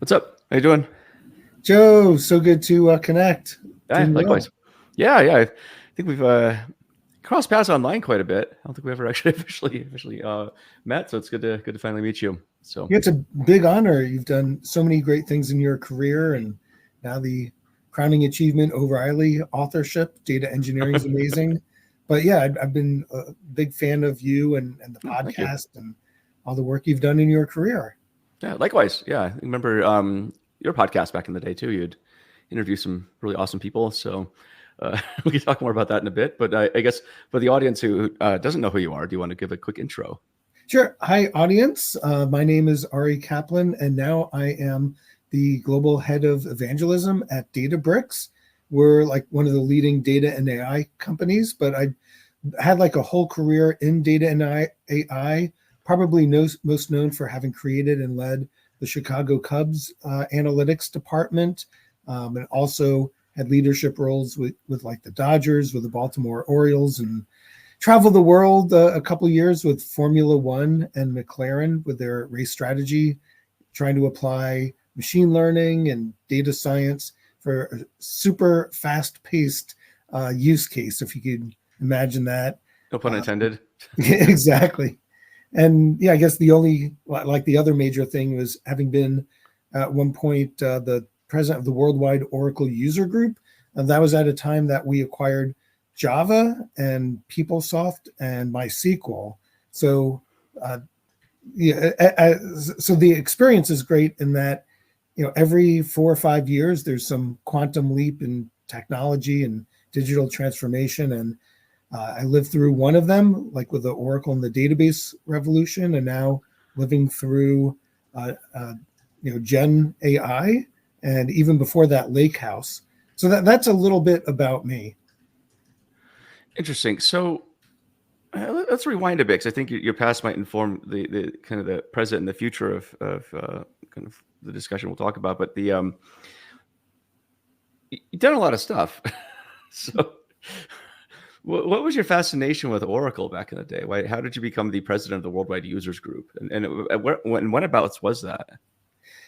What's up? How you doing? Joe, so good to connect. Yeah, Doing well. likewise. Yeah. I think we've crossed paths online quite a bit. I don't think we ever actually officially met, so it's good to finally meet you. So Yeah, it's a big honor. You've done so many great things in your career, and now the crowning achievement, O'Reilly authorship. Data engineering is amazing. But yeah, I've been a big fan of you and the thank you. podcast and all the work you've done in your career. Yeah, likewise. Yeah, I remember your podcast back in the day too. You'd interview some really awesome people. So we can talk more about that in a bit. But I guess for the audience who doesn't know who you are, do you want to give a quick intro? Sure. Hi, audience. My name is Ari Kaplan, and now I am the global head of evangelism at Databricks. We're like one of the leading data and AI companies, but I had like a whole career in data and AI, probably most known for having created and led the Chicago Cubs analytics department, and also had leadership roles with like the Dodgers, with the Baltimore Orioles, and traveled the world a couple years with Formula One and McLaren with their race strategy, trying to apply machine learning and data science for a super fast-paced use case, if you could imagine that. No pun intended. Exactly. And yeah, I guess the only, like the other major thing was having been at one point the president of the Worldwide Oracle User Group. And that was at a time that we acquired Java and PeopleSoft and MySQL. So so the experience is great in that, every 4 or 5 years there's some quantum leap in technology and digital transformation, and I lived through one of them, like with the Oracle and the database revolution, and now living through Gen AI, and even before that, Lakehouse. So that's a little bit about me. Interesting. So let's rewind a bit because I think your past might inform the kind of the present and the future of kind of the discussion we'll talk about. But you've done a lot of stuff. So what was your fascination with Oracle back in the day? How did you become the president of the Worldwide Users Group? And when abouts was that?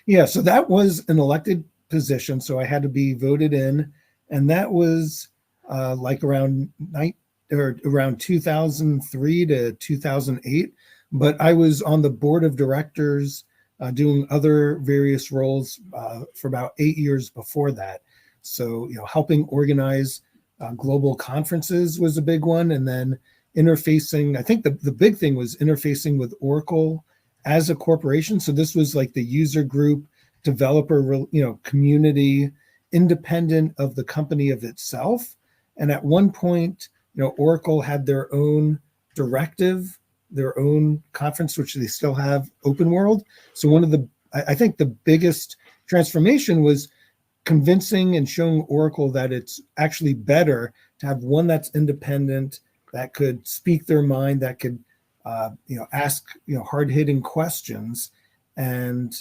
Yeah, so that was an elected position, so I had to be voted in, and that was like around 2003 to 2008. But I was on the board of directors doing other various roles for about 8 years before that. So, helping organize global conferences was a big one. And then interfacing, I think the big thing was interfacing with Oracle as a corporation. So this was like the user group, developer, community, independent of the company of itself. And at one point, Oracle had their own directive, their own conference, which they still have, Open World. So I think the biggest transformation was convincing and showing Oracle that it's actually better to have one that's independent, that could speak their mind, that could ask hard-hitting questions. And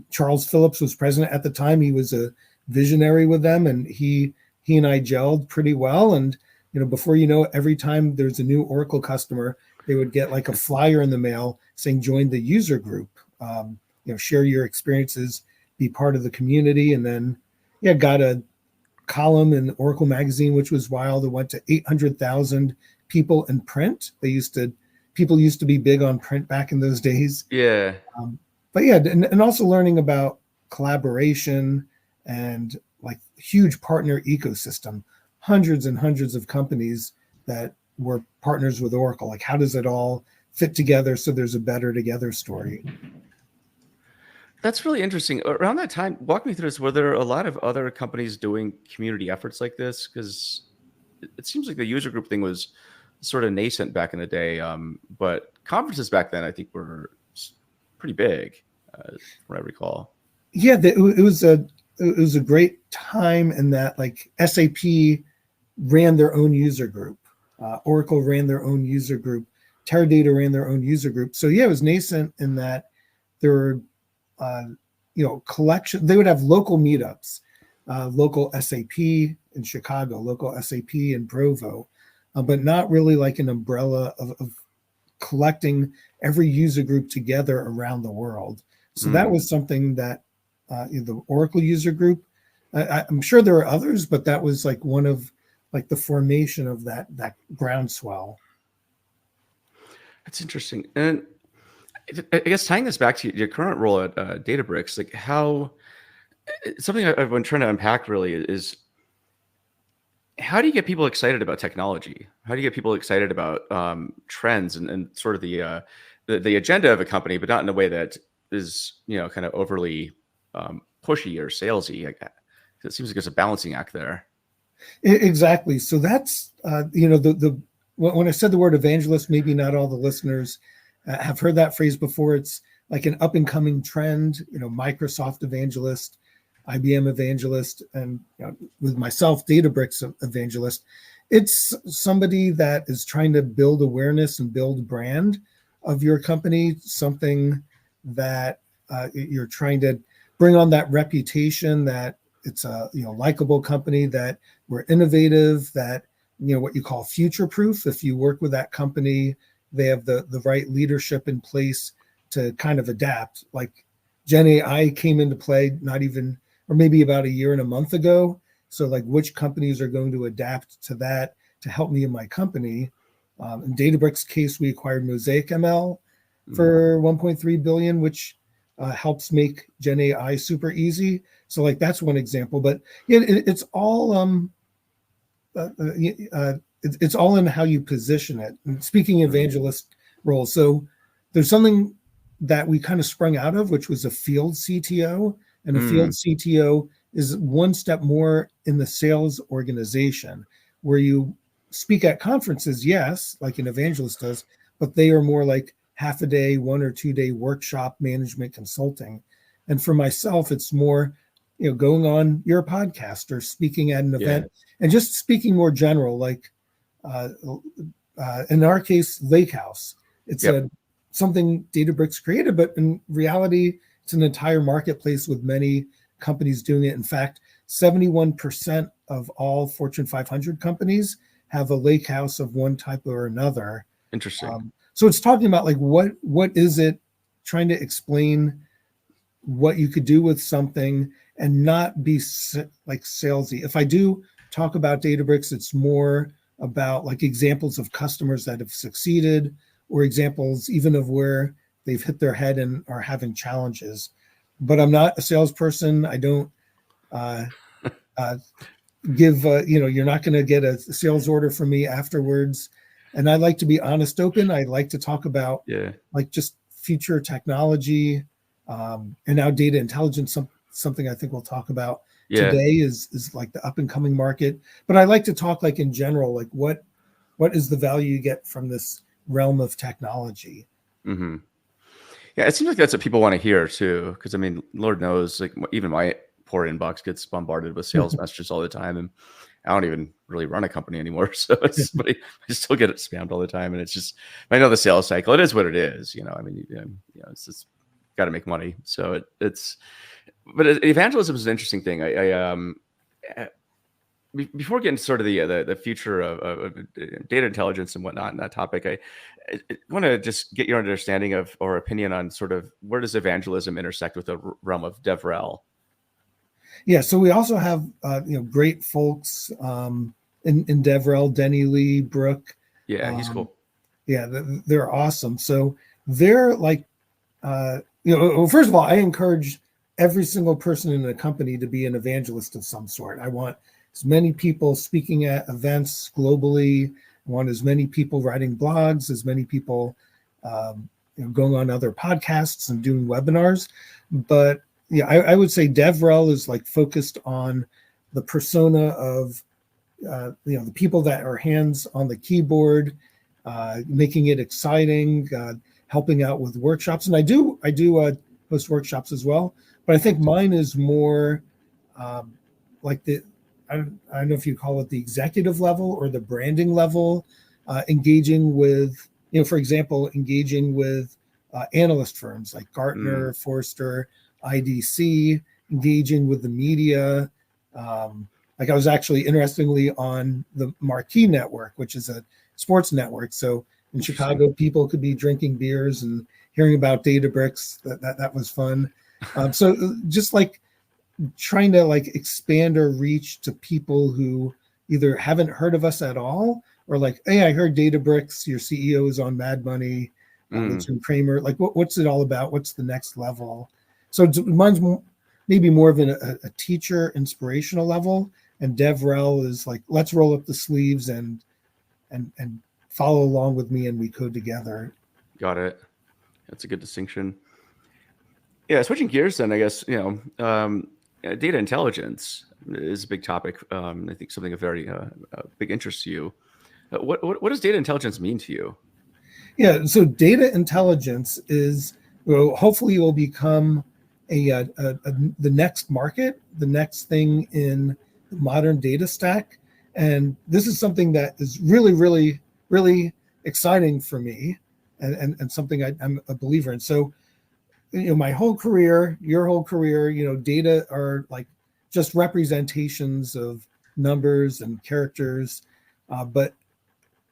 Charles Phillips was president at the time. He was a visionary with them, and he and I gelled pretty well. And before you know it, every time there's a new Oracle customer, they would get like a flyer in the mail saying, join the user group, share your experiences, be part of the community. And then got a column in Oracle magazine, which was wild. It went to 800,000 people in print. People used to be big on print back in those days. Yeah. But yeah, and also learning about collaboration and like huge partner ecosystem, hundreds and hundreds of companies that were partners with Oracle. Like, how does it all fit together so there's a better together story? That's really interesting. Around that time, walk me through this. Were there a lot of other companies doing community efforts like this? Because it seems like the user group thing was sort of nascent back in the day. But conferences back then, I think, were pretty big, from what I recall. Yeah, it was a great time in that, like, SAP ran their own user group, Oracle ran their own user group, Teradata ran their own user group. So yeah, it was nascent in that there were collection. They would have local meetups, local SAP in Chicago, local SAP in Provo, but not really like an umbrella of collecting every user group together around the world. So that was something that the Oracle user group. I'm sure there are others, but that was like one of like the formation of that groundswell. That's interesting. And I guess tying this back to your current role at Databricks, like how something I've been trying to unpack really is how do you get people excited about technology? How do you get people excited about trends and sort of the agenda of a company, but not in a way that is kind of overly pushy or salesy? It seems like there's a balancing act there. Exactly. So that's the when I said the word evangelist, maybe not all the listeners have heard that phrase before. It's like an up and coming trend. Microsoft evangelist, IBM evangelist, and with myself, Databricks evangelist. It's somebody that is trying to build awareness and build brand of your company, something that you're trying to bring on that reputation that it's a likable company, that we're innovative, that what you call future proof. If you work with that company, they have the right leadership in place to kind of adapt. Like Gen AI came into play not even, or maybe about a year and a month ago. So like which companies are going to adapt to that to help me in my company? In Databricks case, we acquired Mosaic ML for 1.3 billion, which helps make Gen AI super easy. So like that's one example, but it's all it's all in how you position it. And speaking evangelist role, so there's something that we kind of sprung out of, which was a field CTO, and a field CTO is one step more in the sales organization, where you speak at conferences, yes, like an evangelist does, but they are more like half a day, 1 or 2 day workshop management consulting. And for myself, it's more, going on your podcast or speaking at an event and just speaking more general, like in our case, Lake House. It's something Databricks created, but in reality, it's an entire marketplace with many companies doing it. In fact, 71% of all Fortune 500 companies have a lake house of one type or another. Interesting. So it's talking about like what is it, trying to explain what you could do with something and not be like salesy. If I do talk about Databricks, it's more about like examples of customers that have succeeded, or examples even of where they've hit their head and are having challenges. But I'm not a salesperson. I don't give, you're not going to get a sales order from me afterwards. And I like to be honest, open. I like to talk about like just future technology, and now data intelligence, something I think we'll talk about today is like the up and coming market. But I like to talk like in general, like what is the value you get from this realm of technology? Mm-hmm. Yeah, it seems like that's what people want to hear too. Because I mean, Lord knows, like even my poor inbox gets bombarded with sales messages all the time, and I don't even really run a company anymore. So but I still get it spammed all the time, and it's just, I know the sales cycle. It is what it is, I mean, it's just got to make money. So but evangelism is an interesting thing. Before getting sort of the future of data intelligence and whatnot in that topic, I want to just get your understanding of or opinion on sort of where does evangelism intersect with the realm of DevRel? Yeah, so we also have great folks in DevRel, Denny Lee, Brooke. Yeah, he's cool. Yeah, they're awesome. So they're like, first of all, I encourage every single person in the company to be an evangelist of some sort. I want as many people speaking at events globally. I want as many people writing blogs, as many people going on other podcasts and doing webinars. But yeah, I would say DevRel is like focused on the persona of the people that are hands on the keyboard, making it exciting, helping out with workshops. And I do host workshops as well, but I think mine is more like I don't know if you call it the executive level or the branding level, engaging with, for example, engaging with analyst firms like Gartner, Forrester, IDC, engaging with the media. Like I was actually interestingly on the Marquee Network, which is a sports network. So in Chicago, people could be drinking beers and hearing about Databricks. That was fun. So just like trying to like expand our reach to people who either haven't heard of us at all, or like, hey, I heard Databricks, your CEO is on Mad Money with Jim Cramer. Like, what's it all about? What's the next level? So mine's maybe more of a teacher inspirational level, and DevRel is like, let's roll up the sleeves and follow along with me, and we code together. Got it. That's a good distinction. Yeah, switching gears then, I guess, data intelligence is a big topic. I think something of very big interest to you. What does data intelligence mean to you? Yeah, so data intelligence is, well, hopefully will become the next market, the next thing in the modern data stack. And this is something that is really, really, really exciting for me, and something I'm a believer in. So, my whole career, your whole career, data are like just representations of numbers and characters, but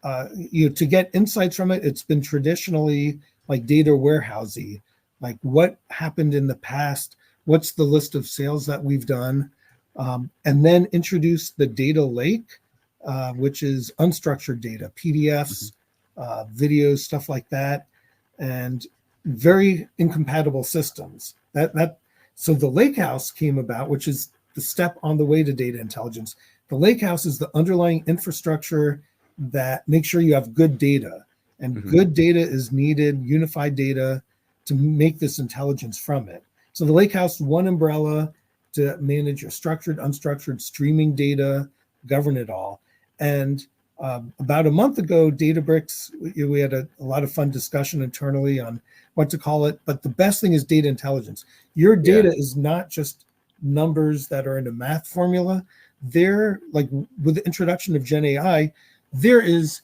to get insights from it, it's been traditionally like data warehousing, like what happened in the past, what's the list of sales that we've done, and then introduce the data lake, which is unstructured data, PDFs, videos, stuff like that, and very incompatible systems. So the lakehouse came about, which is the step on the way to data intelligence. The lakehouse is the underlying infrastructure that makes sure you have good data, and good data is needed, unified data, to make this intelligence from it. So the lakehouse, one umbrella to manage your structured, unstructured, streaming data, govern it all. And about a month ago, Databricks, we had a lot of fun discussion internally on what to call it, but the best thing is data intelligence. Your data is not just numbers that are in a math formula. They're like, with the introduction of Gen AI, there is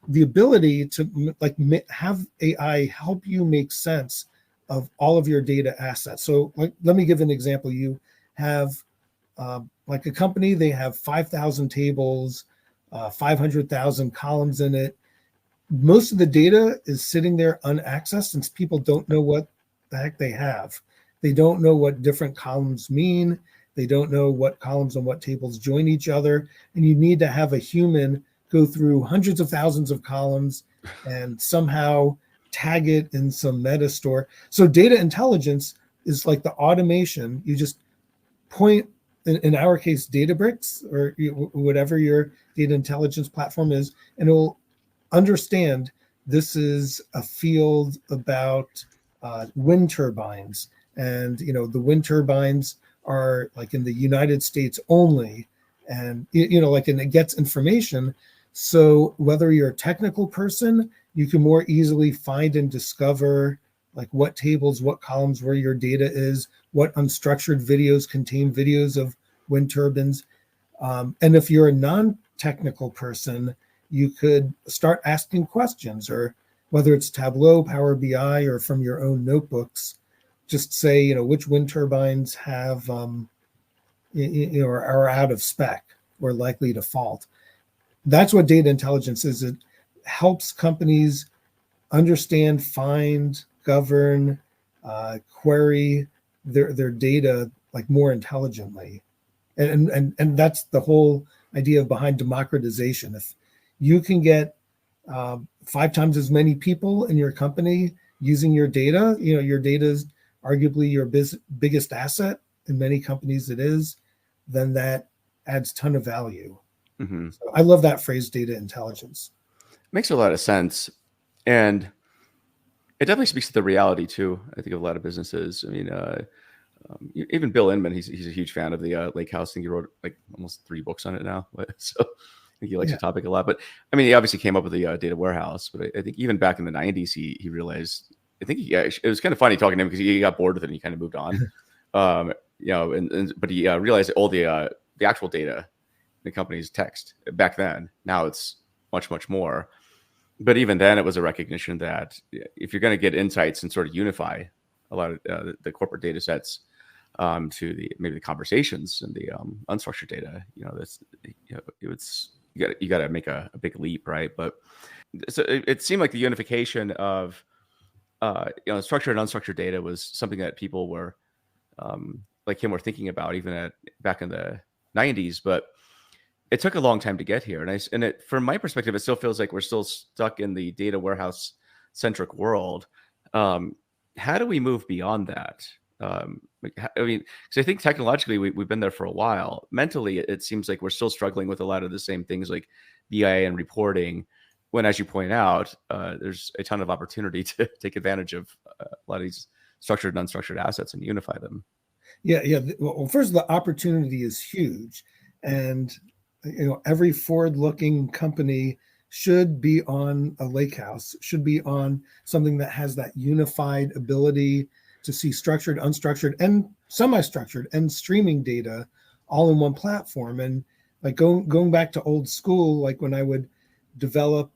the ability to like have AI help you make sense of all of your data assets. So like, let me give an example. You have like a company, they have 5,000 tables, 500,000 columns in it. Most of the data is sitting there unaccessed, since people don't know what the heck they have. They don't know what different columns mean. They don't know what columns and what tables join each other. And you need to have a human go through hundreds of thousands of columns and somehow tag it in some meta store. So data intelligence is like the automation. You just point, in our case, Databricks, or whatever your data intelligence platform is, and it will understand this is a field about wind turbines. And, the wind turbines are like in the United States only. And, and it gets information. So whether you're a technical person, you can more easily find and discover like what tables, what columns, where your data is, what unstructured videos contain videos of wind turbines. And if you're a non-technical person, you could start asking questions, or whether it's Tableau, Power BI, or from your own notebooks, just say, which wind turbines have, are out of spec or likely to fault. That's what data intelligence is. It helps companies understand, find, govern, query their data like more intelligently. And that's the whole idea behind democratization. If you can get 5 times as many people in your company using your data, your data is arguably your biggest asset. In many companies it is, then that adds ton of value. So I love that phrase, data intelligence. Makes a lot of sense. And it definitely speaks to the reality too, I think, of a lot of businesses. I mean, even Bill Inman, he's a huge fan of the Lake House. I think he wrote like almost 3 books on it now. So I think he likes the topic a lot. But I mean, he obviously came up with the data warehouse. But I think even back in the 90s, he realized, I think it was kind of funny talking to him because he got bored with it and he kind of moved on. But he realized that all the actual data in the company's text back then. Now it's much, much more. But even then, it was a recognition that if you're going to get insights and sort of unify a lot of the corporate data sets to maybe the conversations and the unstructured data, you got to make a big leap, right? But so it seemed like the unification of structured and unstructured data was something that people were like him were thinking about even back in the 90s. But it took a long time to get here. And from my perspective, it still feels like we're still stuck in the data warehouse centric world. How do we move beyond that? I mean, because I think technologically we've been there for a while. Mentally, it seems like we're still struggling with a lot of the same things like BI and reporting. When, as you point out, there's a ton of opportunity to take advantage of a lot of these structured and unstructured assets and unify them. Yeah. Well, first, the opportunity is huge, and every forward-looking company should be on a lakehouse, should be on something that has that unified ability to see structured, unstructured, and semi-structured and streaming data all in one platform. And like going back to old school, like when I would develop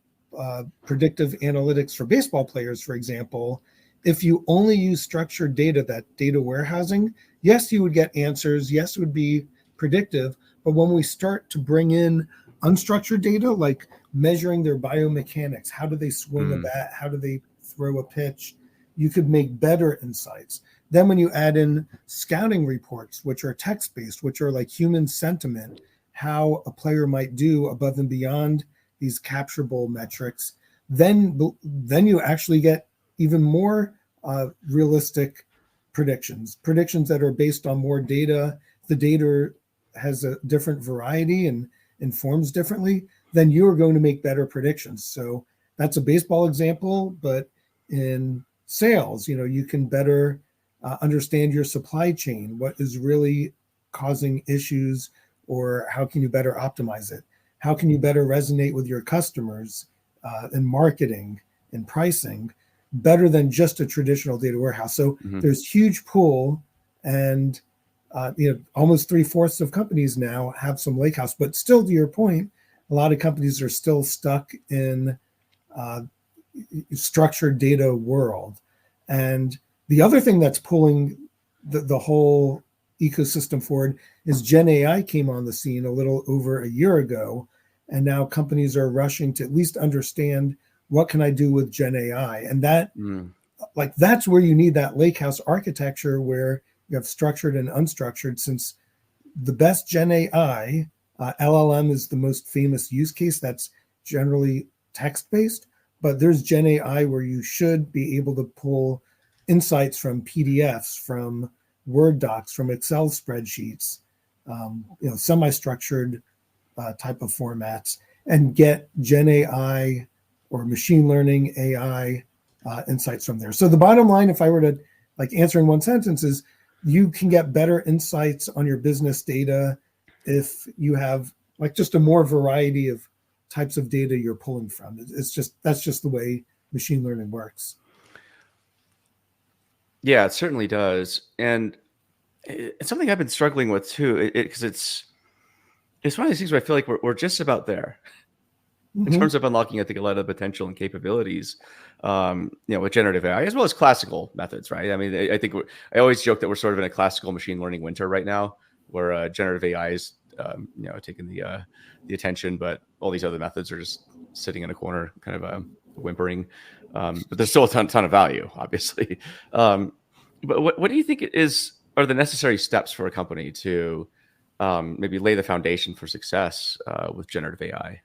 predictive analytics for baseball players, for example, if you only use structured data, that data warehousing, yes, you would get answers. Yes, it would be predictive. But when we start to bring in unstructured data, like measuring their biomechanics, how do they swing a bat? How do they throw a pitch? You could make better insights. Then when you add in scouting reports, which are text-based, which are like human sentiment, how a player might do above and beyond these capturable metrics, then you actually get even more realistic predictions that are based on more data. The data has a different variety and informs differently, then you're going to make better predictions. So that's a baseball example, but in sales, you can better understand your supply chain, what is really causing issues, or how can you better optimize it? How can you better resonate with your customers in marketing and pricing better than just a traditional data warehouse? So there's huge pool, and almost 3/4 of companies now have some lakehouse. But still, to your point, a lot of companies are still stuck in structured data world. And the other thing that's pulling the whole ecosystem forward is Gen AI came on the scene a little over a year ago, and now companies are rushing to at least understand, what can I do with Gen AI? And that that's where you need that lakehouse architecture, where you have structured and unstructured. Since the best Gen AI, LLM is the most famous use case that's generally text-based, but there's Gen AI where you should be able to pull insights from PDFs, from Word docs, from Excel spreadsheets, semi-structured type of formats, and get Gen AI or machine learning AI insights from there. So the bottom line, if I were to answer in one sentence, is you can get better insights on your business data if you have just a more variety of types of data you're pulling from. That's just the way machine learning works. Yeah, it certainly does. And it's something I've been struggling with too, because it's one of these things where I feel like we're just about there in terms of unlocking, I think, a lot of the potential and capabilities, with generative AI, as well as classical methods, right? I mean, I think I always joke that we're sort of in a classical machine learning winter right now, where generative AI is, taking the attention, but all these other methods are just sitting in a corner, kind of whimpering. But there's still a ton of value, obviously. But what do you think are the necessary steps for a company to maybe lay the foundation for success with generative AI?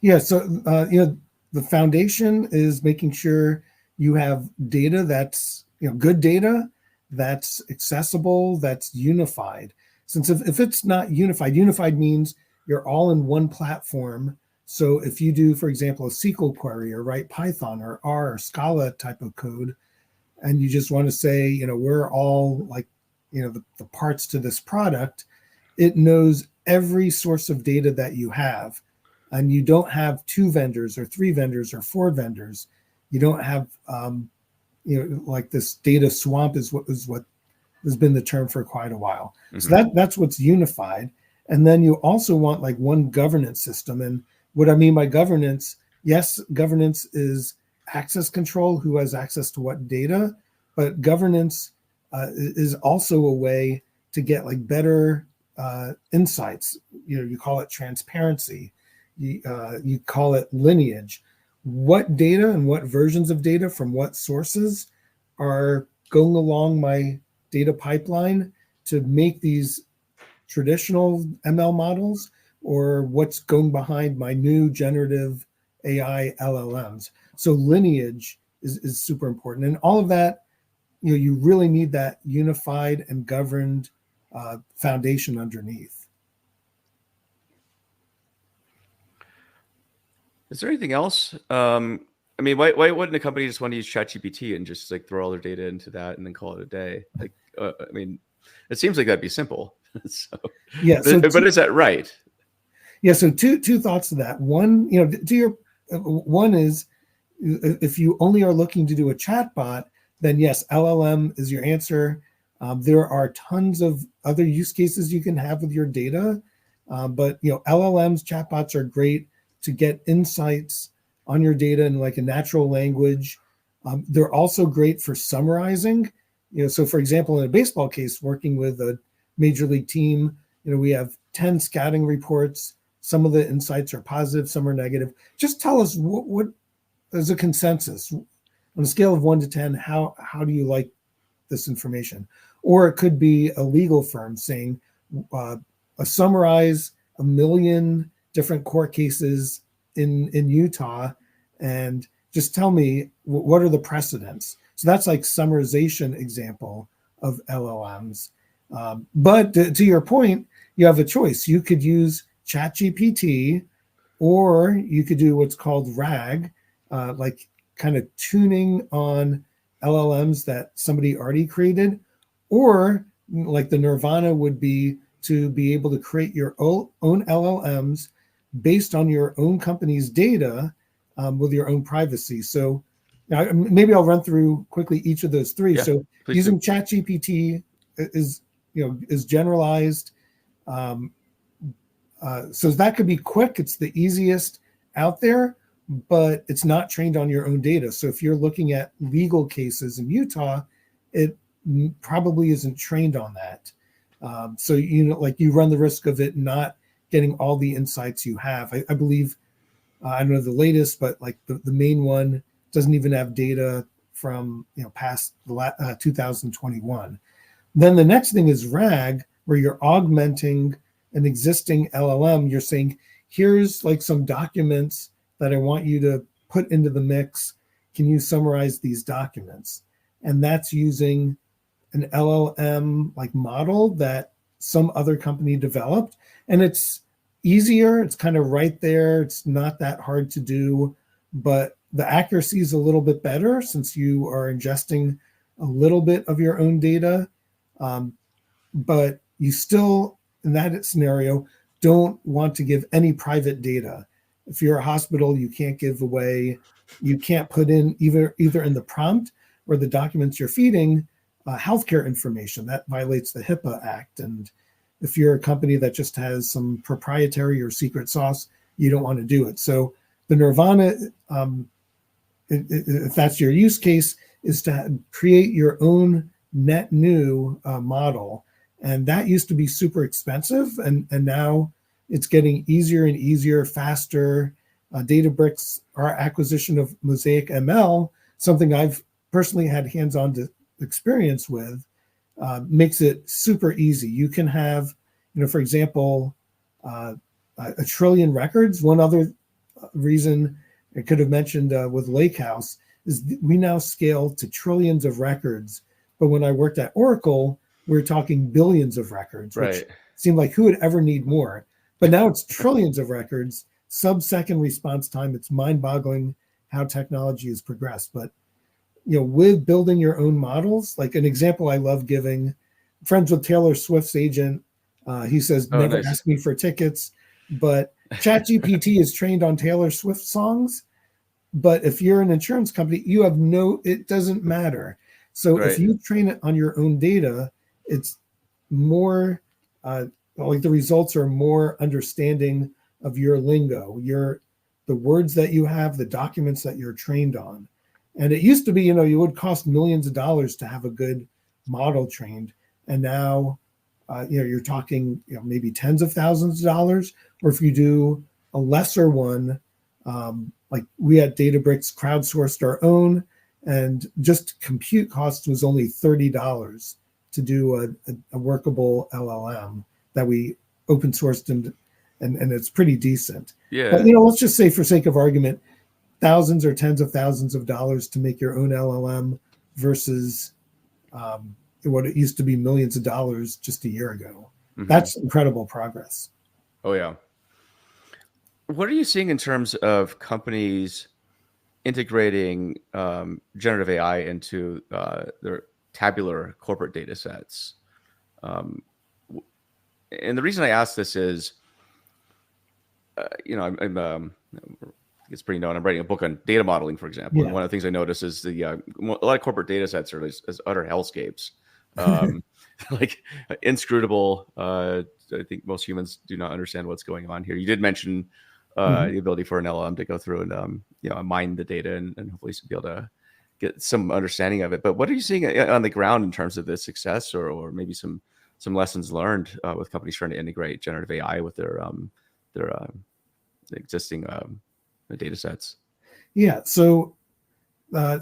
Yeah, so the foundation is making sure you have data that's good data, that's accessible, that's unified. Since if it's not unified means you're all in one platform. So if you do, for example, a SQL query, or write Python or R or Scala type of code, and you just want to say, we're all the parts to this product, it knows every source of data that you have. And you don't have 2 vendors or 3 vendors or 4 vendors. You don't have, this data swamp is what has been the term for quite a while. So that's what's unified. And then you also want one governance system. And what I mean by governance, yes, governance is access control, who has access to what data, but governance is also a way to get better insights. You call it transparency. You call it lineage. What data and what versions of data from what sources are going along my data pipeline to make these traditional ML models, or what's going behind my new generative AI LLMs. So lineage is super important. And all of that, you really need that unified and governed foundation underneath. Is there anything else? I mean, why wouldn't a company just want to use ChatGPT and just like throw all their data into that and then call it a day? Like, I mean, it seems like that'd be simple. So, Yeah. but is that right? Yeah. So two thoughts to that. One, one is, if you only are looking to do a chatbot, then yes, LLM is your answer. There are tons of other use cases you can have with your data, but LLMs, chatbots are great to get insights on your data in like a natural language. They're also great for summarizing. So for example, in a baseball case, working with a major league team, we have 10 scouting reports. Some of the insights are positive, some are negative. Just tell us what is a consensus on a scale of 1 to 10. How do you like this information? Or it could be a legal firm saying, summarize 1 million different court cases in Utah, and just tell me what are the precedents. So that's like summarization example of LLMs. But to your point, you have a choice. You could use ChatGPT, or you could do what's called RAG, like kind of tuning on LLMs that somebody already created, or like the nirvana would be to be able to create your own LLMs based on your own company's data, with your own privacy. So maybe I'll run through quickly each of those three. Yeah, so using ChatGPT is generalized. So that could be quick. It's the easiest out there, but it's not trained on your own data. So if you're looking at legal cases in Utah, it probably isn't trained on that. So you run the risk of it not getting all the insights you have. I believe, I don't know the latest, but like the main one doesn't even have data from past 2021. Then the next thing is RAG, where you're augmenting an existing LLM. You're saying, here's like some documents that I want you to put into the mix. Can you summarize these documents? And that's using an LLM like model that some other company developed. And it's easier. It's kind of right there. It's not that hard to do, but the accuracy is a little bit better since you are ingesting a little bit of your own data. But you still, in that scenario, don't want to give any private data. If you're a hospital, you can't give away, you can't put in either in the prompt or the documents you're feeding healthcare information. That violates the HIPAA Act. And if you're a company that just has some proprietary or secret sauce, you don't want to do it. So the nirvana, if that's your use case, is to create your own net new model. And that used to be super expensive. And now it's getting easier and easier, faster. Databricks, our acquisition of Mosaic ML, something I've personally had hands-on experience with, makes it super easy. You can have, for example, a trillion records. One other reason I could have mentioned with Lakehouse is we now scale to trillions of records. But when I worked at Oracle, we were talking billions of records, which seemed like who would ever need more? But now it's trillions of records, sub-second response time. It's mind-boggling how technology has progressed. But with building your own models, like an example I love giving, friends with Taylor Swift's agent, he says, never ask me for tickets. But ChatGPT is trained on Taylor Swift songs. But if you're an insurance company, it doesn't matter. So if you train it on your own data, it's more like the results are more understanding of your lingo, the words that you have, the documents that you're trained on. And it used to be, you would cost millions of dollars to have a good model trained. And now, you're talking, maybe tens of thousands of dollars. Or if you do a lesser one, like we at Databricks crowdsourced our own, and just compute cost was only $30 to do a workable LLM that we open sourced and it's pretty decent. Yeah. But let's just say, for sake of argument, thousands or tens of thousands of dollars to make your own LLM versus what it used to be millions of dollars just a year ago. Mm-hmm. That's incredible progress. Oh yeah. What are you seeing in terms of companies integrating generative AI into their tabular corporate data sets? And the reason I ask this is, it's pretty known. I'm writing a book on data modeling, for example. Yeah. And one of the things I notice is a lot of corporate data sets are as utter hellscapes, like inscrutable. I think most humans do not understand what's going on here. You did mention the ability for an LLM to go through and mine the data and hopefully be able to get some understanding of it. But what are you seeing on the ground in terms of the success or maybe some lessons learned with companies trying to integrate generative AI with their existing data sets? Yeah. So, there's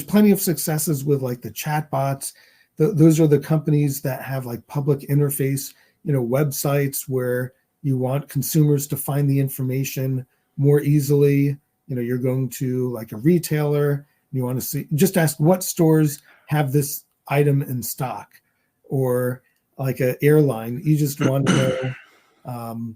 plenty of successes with like the chatbots. Those are the companies that have like public interface, websites where you want consumers to find the information more easily. You're going to like a retailer, you want to just ask what stores have this item in stock, or like an airline, you just want to know,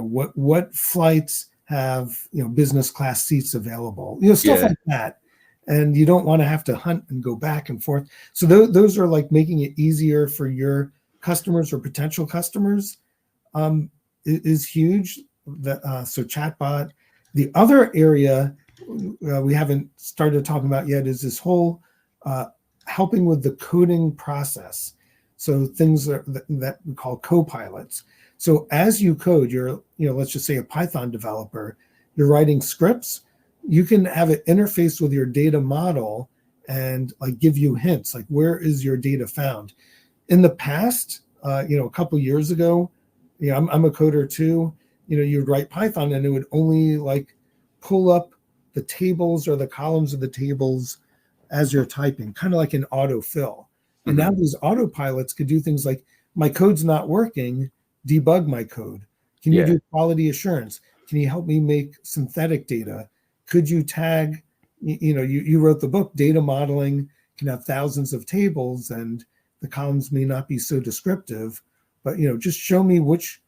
what flights have, business class seats available, stuff like that. And you don't want to have to hunt and go back and forth. So those are like making it easier for your customers or potential customers. Is huge. So chatbot. The other area we haven't started talking about yet is this whole helping with the coding process. So things that we call co-pilots. So as you code, you're, let's just say a Python developer, you're writing scripts, you can have it interface with your data model and like give you hints, like where is your data found? In the past, a couple years ago, I'm a coder too. You'd write Python and it would only like pull up the tables or the columns of the tables as you're typing, kind of like an autofill. And now these autopilots could do things like, my code's not working, debug my code. Can you do quality assurance? Can you help me make synthetic data? Could you tag, you wrote the book, data modeling can have thousands of tables and the columns may not be so descriptive, but just show me which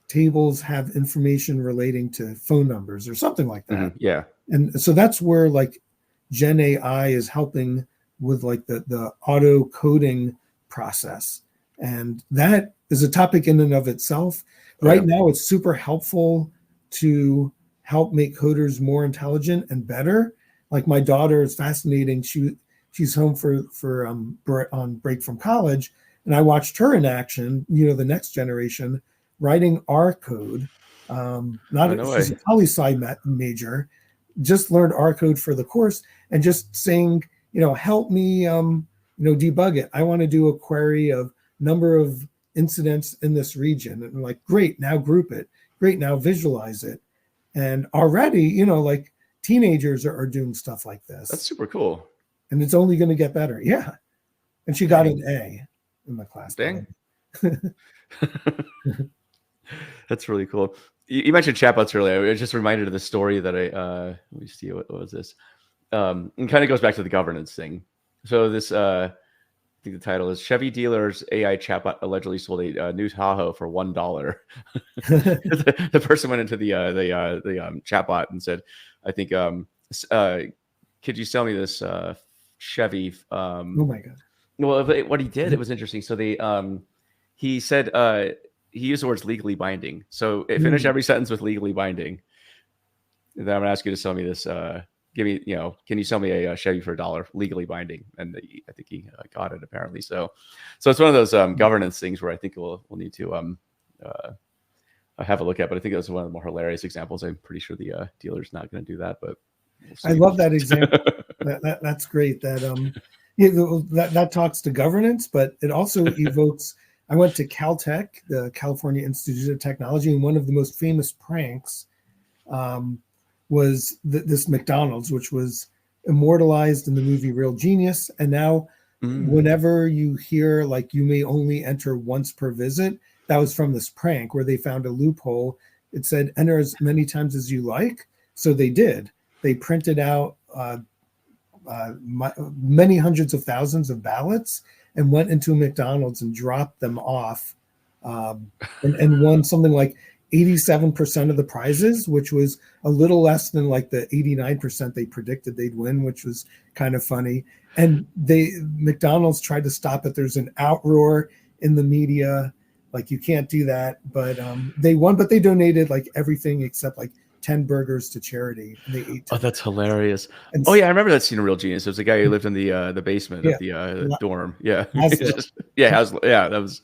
tables have information relating to phone numbers or something like that. Yeah. And so that's where like Gen AI is helping with like the auto coding process. And that is a topic in and of itself. Right now, it's super helpful to help make coders more intelligent and better. Like my daughter is fascinating. She's home on break from college, and I watched her in action. The next generation writing R code. She's a poli-sci major, just learned R code for the course, and just saying, help me, debug it. I want to do a query of number of incidents in this region. And I'm like, great, now group it. Great, now visualize it. And already, like teenagers are doing stuff like this. That's super cool. And it's only going to get better. Yeah. And she got an A in the class. Dang. That's really cool. You mentioned chatbots earlier. I was just reminded of the story that let me see, what was this? It kind of goes back to the governance thing. So this, I think the title is Chevy Dealer's AI chatbot allegedly sold a new Tahoe for $1. the person went into the chatbot and said, I think, could you sell me this Chevy? Oh my God. Well, what he did, it was interesting. So he said, he used the words legally binding. So it finished every sentence with legally binding. And then I'm gonna ask you to sell me this. Give me, can you sell me a Chevy for $1, legally binding? And I think he got it apparently. So it's one of those governance things where I think we'll need to have a look at. But I think that's one of the more hilarious examples. I'm pretty sure the dealer's not going to do that, but we'll see. I love that example. That's great. That talks to governance, but it also evokes. I went to Caltech, the California Institute of Technology, and one of the most famous pranks was this McDonald's, which was immortalized in the movie Real Genius. And now Mm. whenever you hear like you may only enter once per visit, that was from this prank where they found a loophole. It said enter as many times as you like. So they did. They printed out many hundreds of thousands of ballots and went into McDonald's and dropped them off, um, and won something like 87% of the prizes, which was a little less than like the 89% they predicted they'd win, which was kind of funny. And McDonald's tried to stop it. There's an outroar in the media, like you can't do that. But they won, but they donated like everything except like 10 burgers to charity, and they ate Oh, 10. that's hilarious. And Oh yeah, I remember that scene in Real Genius. There was a guy who lived in the basement yeah, of the dorm. Yeah, Laszlo. Yeah, that was.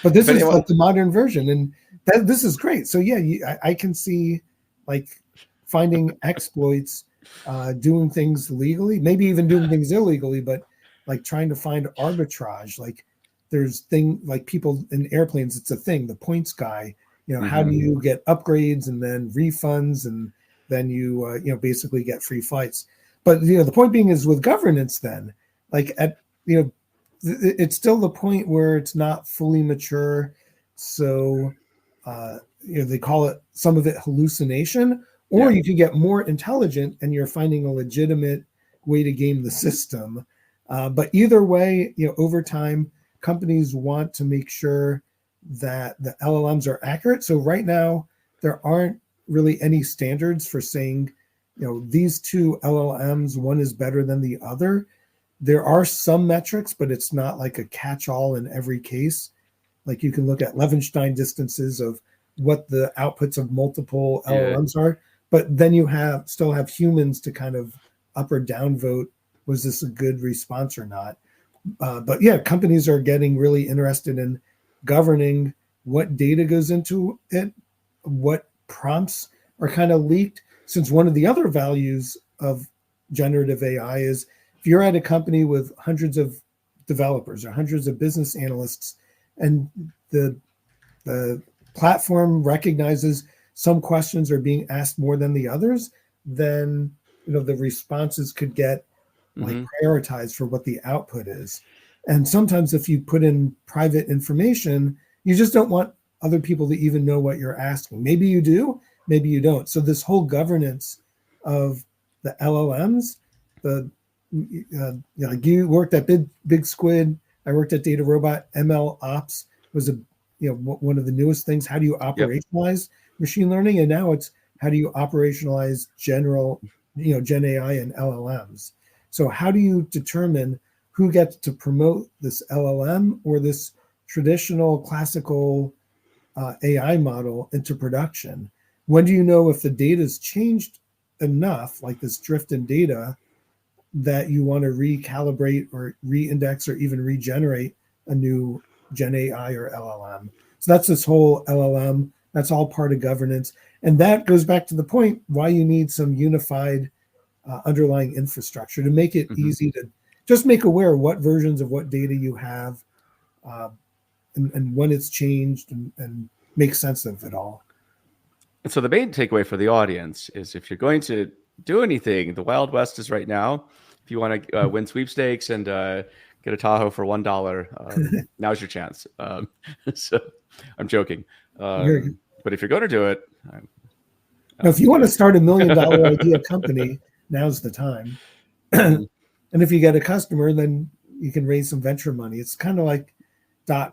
But this If is anyone, like the modern version, and this is great. So yeah, I can see like finding exploits, doing things legally, maybe even doing things illegally, but like trying to find arbitrage. Like there's thing like people in airplanes, it's a thing. The points guy, how do Mhm. you get upgrades and then refunds, and then basically get free flights. But the point being is with governance, then like at it's still the point where it's not fully mature. So, they call it some of it hallucination, or Yeah. you can get more intelligent and you're finding a legitimate way to game the system. But either way, over time, companies want to make sure that the LLMs are accurate. So right now, there aren't really any standards for saying, these two LLMs, one is better than the other. There are some metrics, but it's not like a catch-all in every case. Like you can look at Levenstein distances of what the outputs of multiple Yeah. LLMs are, but then you still have humans to kind of up or down vote. Was this a good response or not? But yeah, companies are getting really interested in governing what data goes into it, what prompts are kind of leaked. Since one of the other values of generative AI is if you're at a company with hundreds of developers or hundreds of business analysts, and the platform recognizes some questions are being asked more than the others, then the responses could get like Hmm. prioritized for what the output is. And sometimes if you put in private information, you just don't want other people to even know what you're asking. Maybe you do, maybe you don't. So this whole governance of the LLMs, like you worked at Big Squid, I worked at Data Robot. ML Ops was one of the newest things. How do you Yep. operationalize machine learning? And now it's how do you operationalize Gen AI and LLMs? So how do you determine who gets to promote this LLM or this traditional classical AI model into production? When do you know if the data's changed enough, like this drift in data, that you want to recalibrate or reindex or even regenerate a new Gen AI or LLM? So that's this whole LLM. That's all part of governance. And that goes back to the point why you need some unified underlying infrastructure to make it Hmm. easy to just make aware what versions of what data you have, uh, and when it's changed, and make sense of it all. And so the main takeaway for the audience is if you're going to do anything, the Wild West is right now. If you want to win sweepstakes and get a Tahoe for $1, now's your chance. So I'm joking. You're, But if you're going to do it, now, if you want to you start $1 million know. idea company, now's the time. Mhm. And if you get a customer, then you can raise some venture money. It's kind of like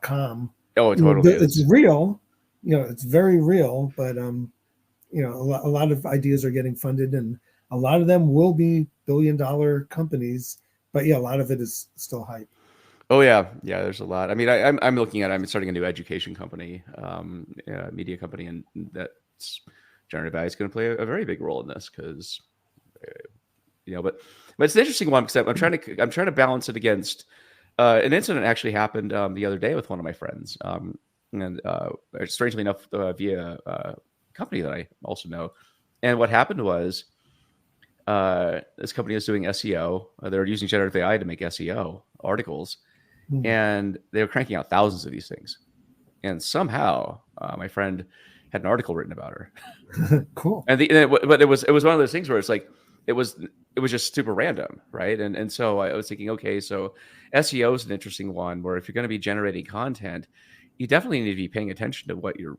.com. Oh, it totally It's is. real. It's very real. But a lot of ideas are getting funded, and a lot of them will be $1 billion companies. But yeah, a lot of it is still hype. Oh yeah, yeah. There's a lot. I mean, I'm looking at. I'm starting a new education company, media company, and that's generative AI is going to play a very big role in this because but it's an interesting one because I'm trying to balance it against an incident actually happened the other day with one of my friends, and strangely enough via a company that I also know. And what happened was this company is doing SEO. They're using generative AI to make SEO articles, Hmm. and they were cranking out thousands of these things. And somehow, my friend had an article written about her. Cool. But it was one of those things where it's like it was it was just super random, right? And so I was thinking, okay, so SEO is an interesting one where if you're going to be generating content, you definitely need to be paying attention to what you're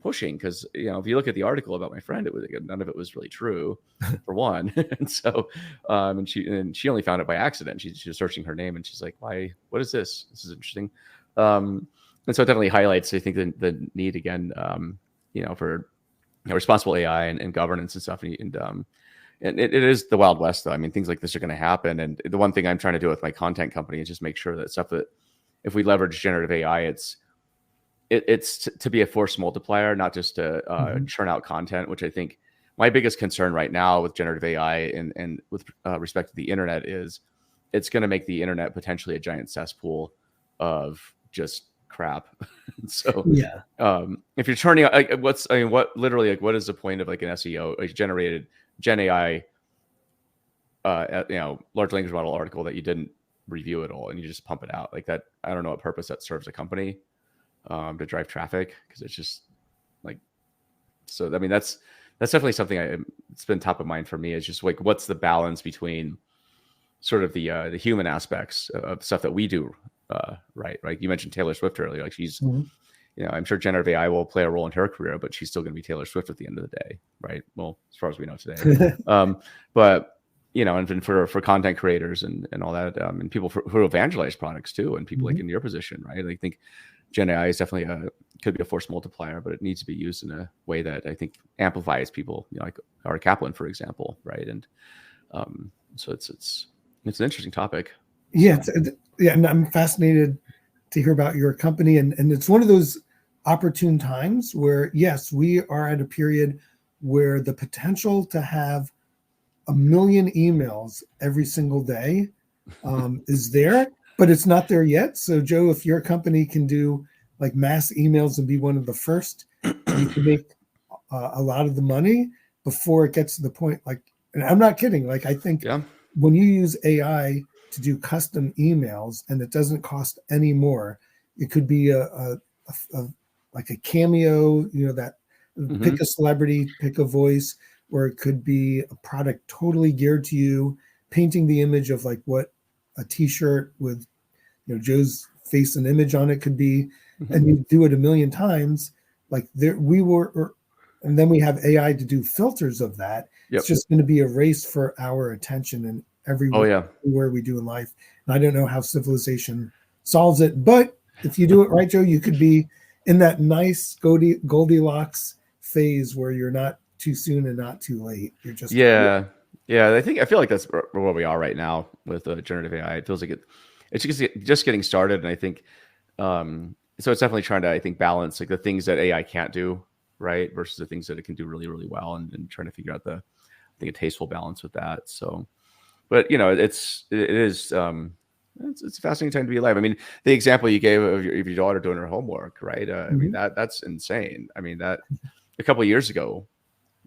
pushing, because if you look at the article about my friend, it was none of it was really true, for one. And so and she only found it by accident. She was searching her name and she's like, why, what is this? This is interesting. And so it definitely highlights, I think, the need again, for responsible AI and governance and stuff. And it is the Wild West, though. I mean, things like this are going to happen. And the one thing I'm trying to do with my content company is just make sure that stuff that, if we leverage generative AI, it's to be a force multiplier, not just to churn out content, which I think my biggest concern right now with generative AI and with respect to the internet is it's going to make the internet potentially a giant cesspool of just crap. So Yeah. if you're turning out, what is the point of like an SEO generated Gen AI, large language model article that you didn't review at all and you just pump it out like that? I don't know what purpose that serves a company to drive traffic, because it's just like, so I mean that's definitely something it's been top of mind for me, is just like, what's the balance between sort of the human aspects of stuff that we do, right? Like you mentioned Taylor Swift earlier, like she's I'm sure generative AI will play a role in her career, but she's still going to be Taylor Swift at the end of the day, right? Well, as far as we know today. But and for content creators and all that, and people who evangelize products too, and people like in your position, right? I think Gen AI is definitely could be a force multiplier, but it needs to be used in a way that I think amplifies people, like Ari Kaplan, for example, right? And so it's an interesting topic. Yeah, and I'm fascinated to hear about your company, and it's one of those opportune times where, yes, we are at a period where the potential to have 1 million emails every single day is there, but it's not there yet. So Joe, if your company can do like mass emails and be one of the first, you can make a lot of the money before it gets to the point. Like, and I'm not kidding. Like, I think when you use AI to do custom emails and it doesn't cost any more, it could be like a Cameo, that pick a celebrity, pick a voice, or it could be a product totally geared to you, painting the image of like what a t-shirt with Joe's face and image on it could be, and you do it 1 million times. Like and then we have AI to do filters of that. It's just going to be a race for our attention and everywhere we do in life. And I don't know how civilization solves it, but if you do it right, Joe, you could be in that nice Goldilocks phase where you're not too soon and not too late. You're just I feel like that's where we are right now with generative AI. It feels like it's just getting started, and I think so it's definitely trying to, I think, balance like the things that AI can't do, right, versus the things that it can do really, really well, and trying to figure out a tasteful balance with that. So, but it is it's a fascinating time to be alive. I mean, the example you gave of your daughter doing her homework, right? I mean, that's insane. I mean, that a couple of years ago,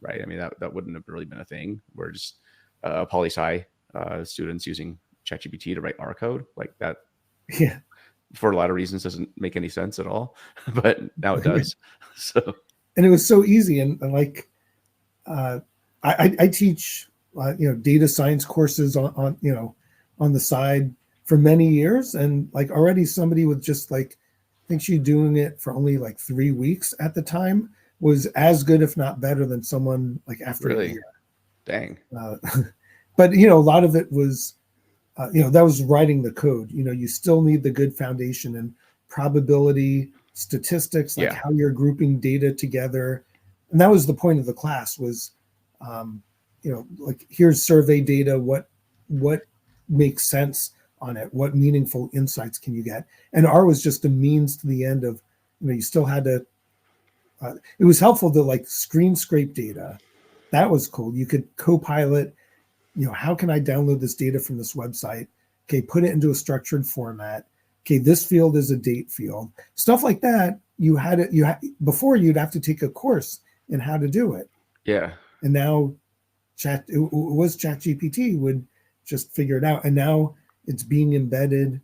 right? I mean, that wouldn't have really been a thing. We're just poli-sci students using ChatGPT to write R code like that. Yeah. For a lot of reasons, doesn't make any sense at all, but now it does. So, and it was so easy, and like I teach data science courses on the side for many years, and like already somebody with just like, I think she's doing it for only like 3 weeks at the time, was as good, if not better, than someone like after a year. Dang. But a lot of it was that was writing the code. You still need the good foundation and probability statistics, like how you're grouping data together. And that was the point of the class was, like, here's survey data. What makes sense on it? What meaningful insights can you get? And R was just a means to the end of, you still had to, it was helpful to like screen scrape data. That was cool. You could co-pilot, how can I download this data from this website? Okay, put it into a structured format. Okay, this field is a date field. Stuff like that. Before you'd have to take a course in how to do it. Yeah. And now ChatGPT would just figure it out. And now it's being embedded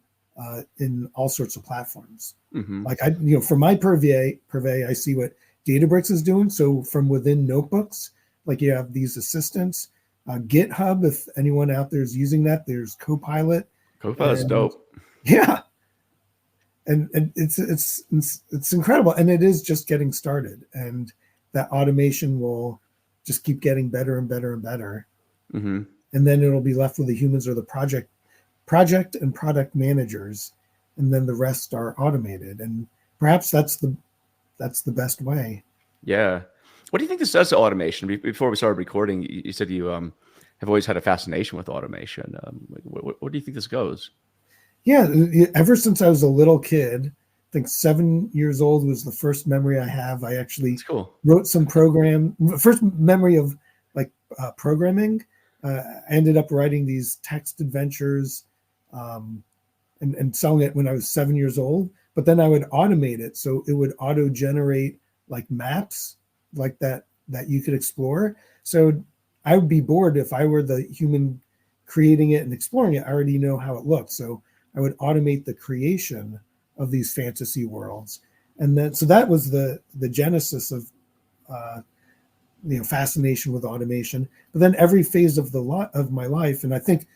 in all sorts of platforms. Like for my purvey, I see what Databricks is doing. So from within notebooks, like you have these assistants, GitHub, if anyone out there is using that, there's Copilot. Copilot's dope. Yeah, and it's incredible, and it is just getting started, and that automation will just keep getting better and better and better. Mm-hmm. And then it'll be left with the humans or the project and product managers, and then the rest are automated. And perhaps that's the best way. Yeah. What do you think this does to automation? Before we started recording, you said you have always had a fascination with automation. Where do you think this goes? Yeah, ever since I was a little kid, I think 7 years old was the first memory I have. I actually wrote some first memory of like programming. I ended up writing these text adventures and selling it when I was 7 years old. But then I would automate it, so it would auto generate like maps like that you could explore. So I would be bored if I were the human creating it and exploring it. I already know how it looks, so I would automate the creation of these fantasy worlds. And then so that was the genesis of fascination with automation. But then every phase of my life, and I think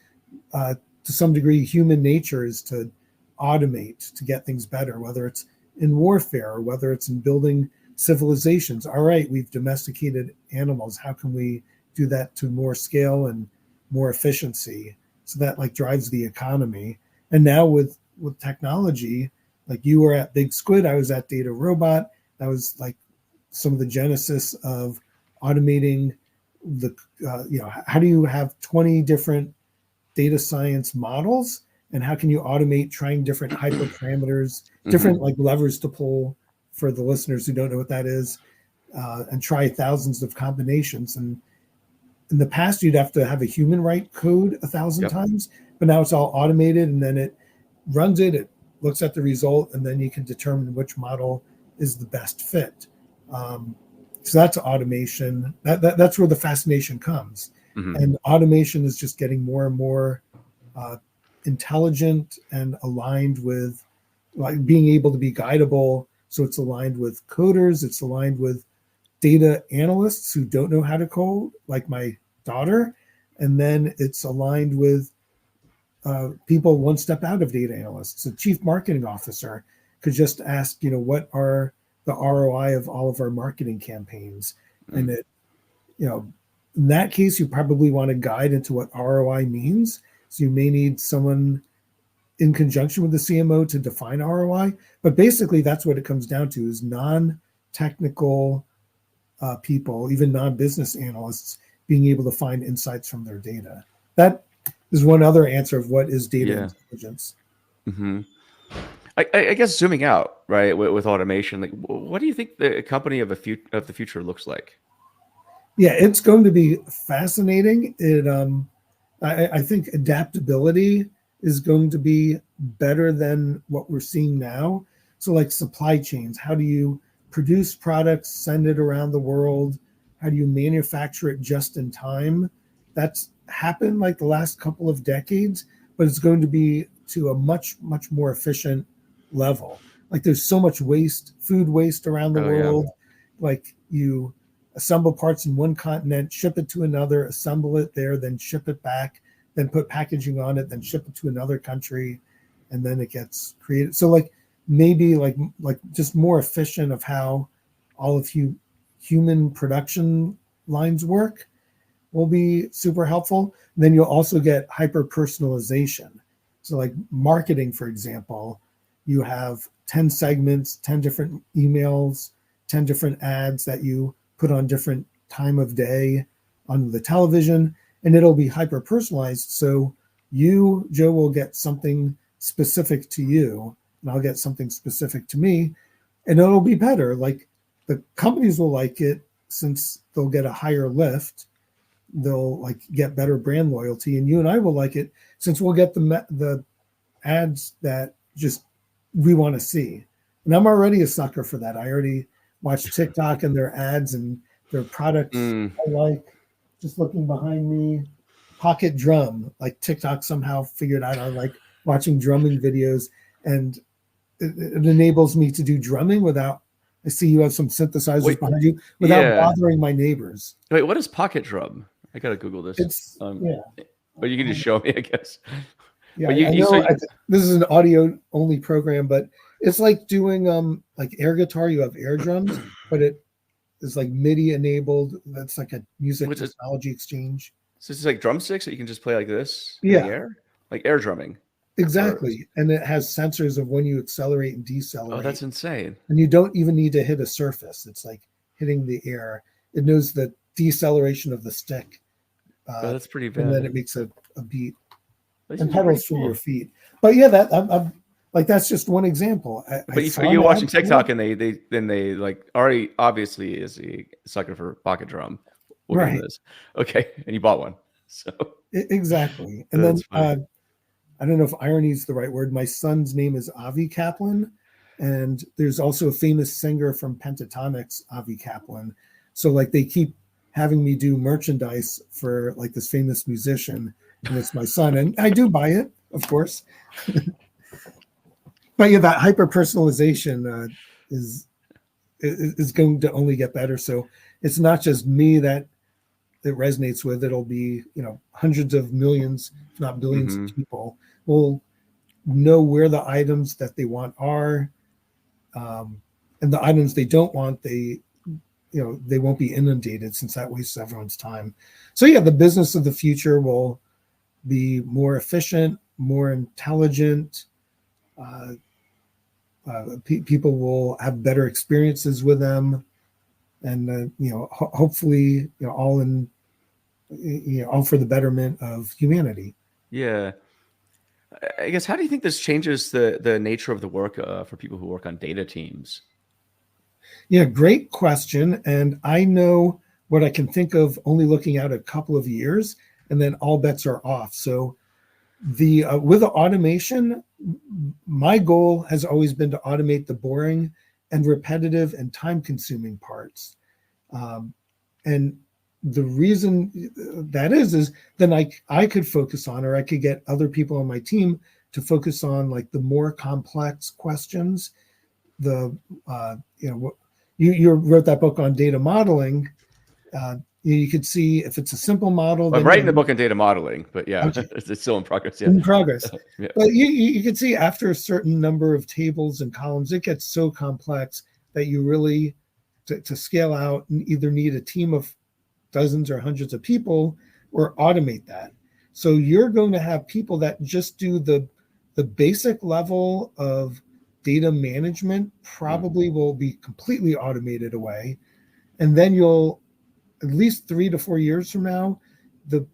to some degree human nature is to automate to get things better, whether it's in warfare or whether it's in building civilizations. All right, we've domesticated animals. How can we do that to more scale and more efficiency? So that like drives the economy. And now with technology, like you were at Big Squid, I was at Data Robot. That was like some of the genesis of automating the, how do you have 20 different data science models? And how can you automate trying different hyperparameters, different like levers to pull for the listeners who don't know what that is, and try thousands of combinations. And in the past, you'd have to have a human write code 1,000 times, but now it's all automated, and then it runs it, it looks at the result, and then you can determine which model is the best fit. So that's automation. That's where the fascination comes. And automation is just getting more and more intelligent and aligned with like being able to be guidable. So it's aligned with coders, it's aligned with data analysts who don't know how to code, like my daughter, and then it's aligned with people one step out of data analysts. A chief marketing officer could just ask, what are the ROI of all of our marketing campaigns? And it, in that case, you probably want a guide into what ROI means. So you may need someone in conjunction with the CMO to define ROI. But basically, that's what it comes down to: is non-technical people, even non-business analysts, being able to find insights from their data. That is one other answer of what is data intelligence. I guess zooming out, right, with automation, like what do you think the company of the future looks like? Yeah, it's going to be fascinating. I think adaptability is going to be better than what we're seeing now. So like supply chains, how do you produce products, send it around the world? How do you manufacture it just in time? That's happened like the last couple of decades, but it's going to be to a much, much more efficient level. Like there's so much waste, food waste around the world. Like you assemble parts in one continent, ship it to another, assemble it there, then ship it back, then put packaging on it, then ship it to another country, and then it gets created. So like maybe like just more efficient of how all of human production lines work will be super helpful. And then you'll also get hyper personalization. So like marketing, for example, you have 10 segments, 10 different emails, 10 different ads that you put on different time of day on the television, and it'll be hyper personalized. So you, Joe, will get something specific to you, and I'll get something specific to me, and it'll be better. Like the companies will like it since they'll get a higher lift. They'll like get better brand loyalty, and you and I will like it since we'll get the ads that just we want to see. And I'm already a sucker for that. I already watch TikTok and their ads and their products. I like just looking behind me, pocket drum. Like TikTok somehow figured out I like watching drumming videos, and it enables me to do drumming without. I see you have some synthesizers behind you without bothering my neighbors. Wait, what is pocket drum? I gotta Google this. It's yeah. But you can just show me, I guess. Yeah, But I you so know. This is an audio only program, but it's like doing like air guitar. You have air drums, but it is like MIDI enabled. That's like a music which is technology exchange. so it's like drumsticks that you can just play like this in the Yeah, air, like air drumming. Or exactly. And it has sensors of when you accelerate and oh, decelerate, that's insane. and you don't even need to hit a surface. It's like hitting the air. It knows the deceleration of the stick, Oh, that's pretty and then bad. it makes a beat. That And seems pretty pedals for your cool. feet. But yeah, that I'm like that's just one example. I But saw you're an ad watching for it. TikTok and they like Ari obviously is a sucker for pocket drum. We'll give him Right, this. Okay. And you bought one. So exactly. And then that's funny. I don't know if irony is the right word. My son's name is Avi Kaplan, and there's also a famous singer from Pentatonics, Avi Kaplan. So like they keep having me do merchandise for like this famous musician, and it's my son, and I do buy it, of course. But yeah, that hyper personalization is going to only get better. So it's not just me that it resonates with. It'll be hundreds of millions, if not billions, of Mm-hmm. people will know where the items that they want are, and the items they don't want, they won't be inundated since that wastes everyone's time. So yeah, the business of the future will be more efficient, more intelligent. Uh, People will have better experiences with them, and hopefully, all for the betterment of humanity. Yeah. I guess how do you think this changes the nature of the work for people who work on data teams? Yeah, great question. And I know what I can think of only looking out a couple of years, and then all bets are off. So the with the automation, my goal has always been to automate the boring and repetitive and time-consuming parts. And the reason that is then I could focus on, or I could get other people on my team to focus on like the more complex questions. The you wrote that book on data modeling. You could see if it's a simple model, Well, I'm then writing the book on data modeling, but yeah, okay, it's still in progress. Yeah. in progress. Yeah. But you can see after a certain number of tables and columns, it gets so complex that you really to scale out either need a team of dozens or hundreds of people or automate that. So you're going to have people that just do the basic level of data management probably will be completely automated away. And then you'll at least 3 to 4 years from now, the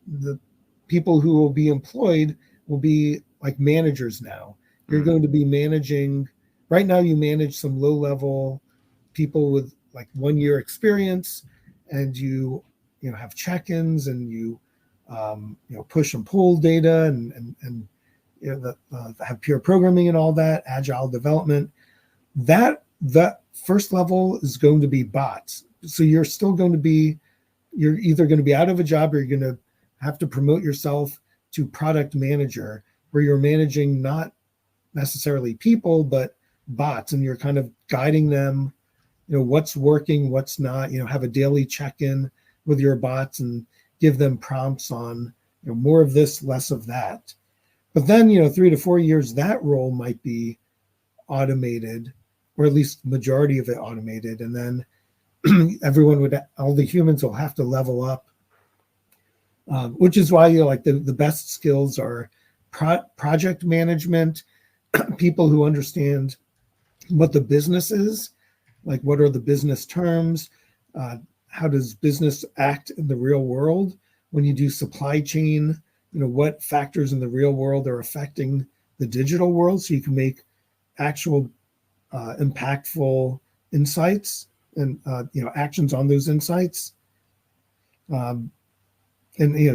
people who will be employed will be like managers now. You're going to be managing right now you manage some low level people with like 1 year experience, and you have check-ins, and you push and pull data, and have peer programming and all that, agile development. That first level is going to be bots. So you're either going to be out of a job, or you're going to have to promote yourself to product manager, where you're managing not necessarily people but bots, and you're kind of guiding them, what's working, what's not, have a daily check-in with your bots and give them prompts on more of this, less of that. But then 3 to 4 years, that role might be automated, or at least majority of it automated, and then all the humans will have to level up, which is why like the best skills are project management, people who understand what the business is, like what are the business terms, how does business act in the real world when you do supply chain, what factors in the real world are affecting the digital world, so you can make actual impactful insights and actions on those insights. And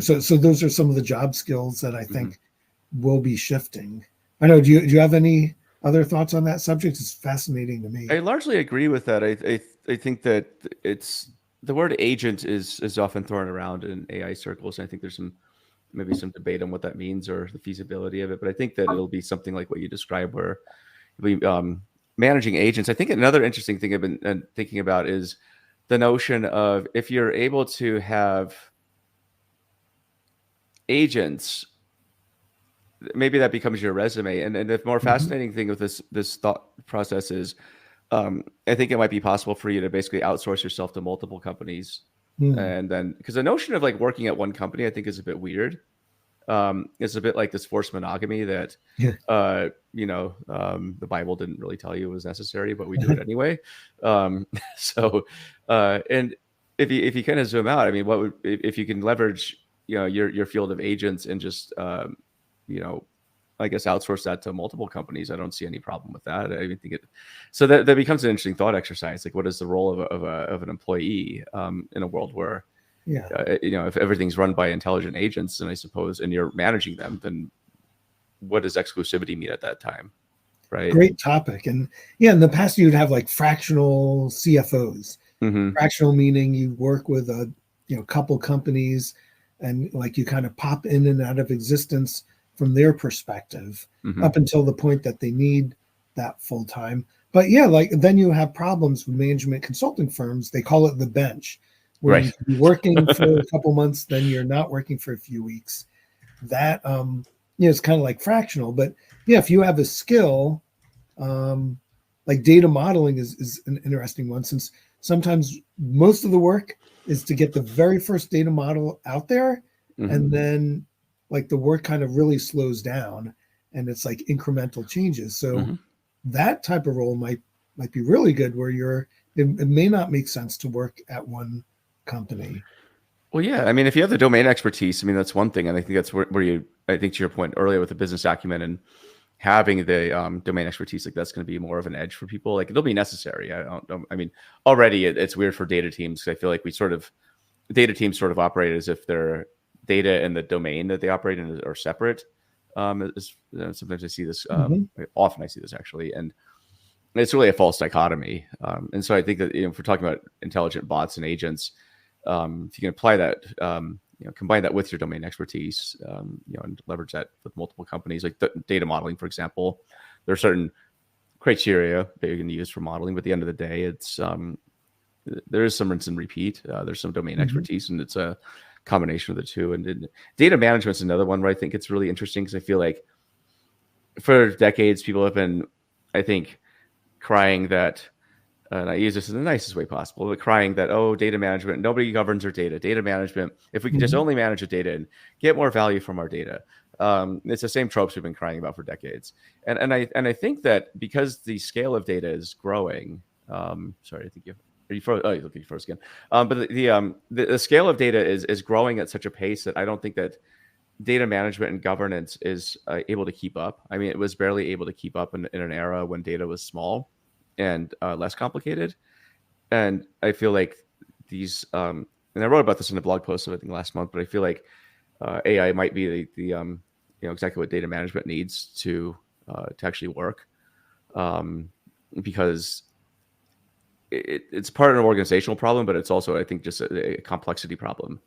so those are some of the job skills that I think will be shifting. I know. Do you have any other thoughts on that subject? It's fascinating to me. I largely agree with that. I think that it's the word agent is often thrown around in AI circles. And I think there's maybe some debate on what that means or the feasibility of it. But I think that it'll be something like what you described, where you'll be managing agents. I think another interesting thing I've been thinking about is the notion of if you're able to have agents, maybe that becomes your resume. And the more fascinating thing with this thought process is, I think it might be possible for you to basically outsource yourself to multiple companies. And then, because the notion of like working at one company, I think is a bit weird. It's a bit like this forced monogamy that, Yeah. the Bible didn't really tell you was necessary, but we do it anyway. So, and if you kind of zoom out, I mean, what would, if you can leverage, your field of agents and just, I guess outsource that to multiple companies, I don't see any problem with that. I even think so that becomes an interesting thought exercise. Like, what is the role of an employee in a world where, Yeah. if everything's run by intelligent agents, and I suppose, and you're managing them, then what does exclusivity mean at that time? Right. Great topic. And yeah, in the past you'd have like fractional CFOs. Fractional meaning you work with a couple companies, and like you kind of pop in and out of existence from their perspective up until the point that they need that full time. But yeah, like then you have problems with management consulting firms. They call it the bench, where you can be working for a couple months, then you're not working for a few weeks. That it's kind of like fractional. But yeah, if you have a skill, like data modeling is an interesting one, since sometimes most of the work is to get the very first data model out there, and then like the work kind of really slows down, and it's like incremental changes. So that type of role might be really good, where it may not make sense to work at one company. Well, yeah. I mean, if you have the domain expertise, I mean, that's one thing. And I think that's where you, I think to your point earlier with the business acumen and having the domain expertise, like that's going to be more of an edge for people. Like it'll be necessary. I mean, already it's weird for data teams. I feel like data teams sort of operate as if their data and the domain that they operate in are separate. Sometimes I see this, often I see this actually, and it's really a false dichotomy. And so I think that, if we're talking about intelligent bots and agents, if you can apply that, combine that with your domain expertise, and leverage that with multiple companies, like data modeling, for example, there are certain criteria that you're going to use for modeling, but at the end of the day, it's there is some rinse and repeat. There's some domain expertise, and it's a combination of the two. And data management is another one where I think it's really interesting, because I feel like for decades people have been, I think, crying that, and I use this in the nicest way possible, but crying that, oh, data management, nobody governs our data management. If we can just only manage the data and get more value from our data. It's the same tropes we've been crying about for decades. And I think that because the scale of data is growing, sorry, I think you froze. Oh, you froze again. But the scale of data is growing at such a pace that I don't think that data management and governance is able to keep up. I mean, it was barely able to keep up in an era when data was small and less complicated. And I feel like these, and I wrote about this in a blog post, I think last month, but I feel like AI might be the exactly what data management needs to actually work, because it's part of an organizational problem, but it's also, I think, just a complexity problem.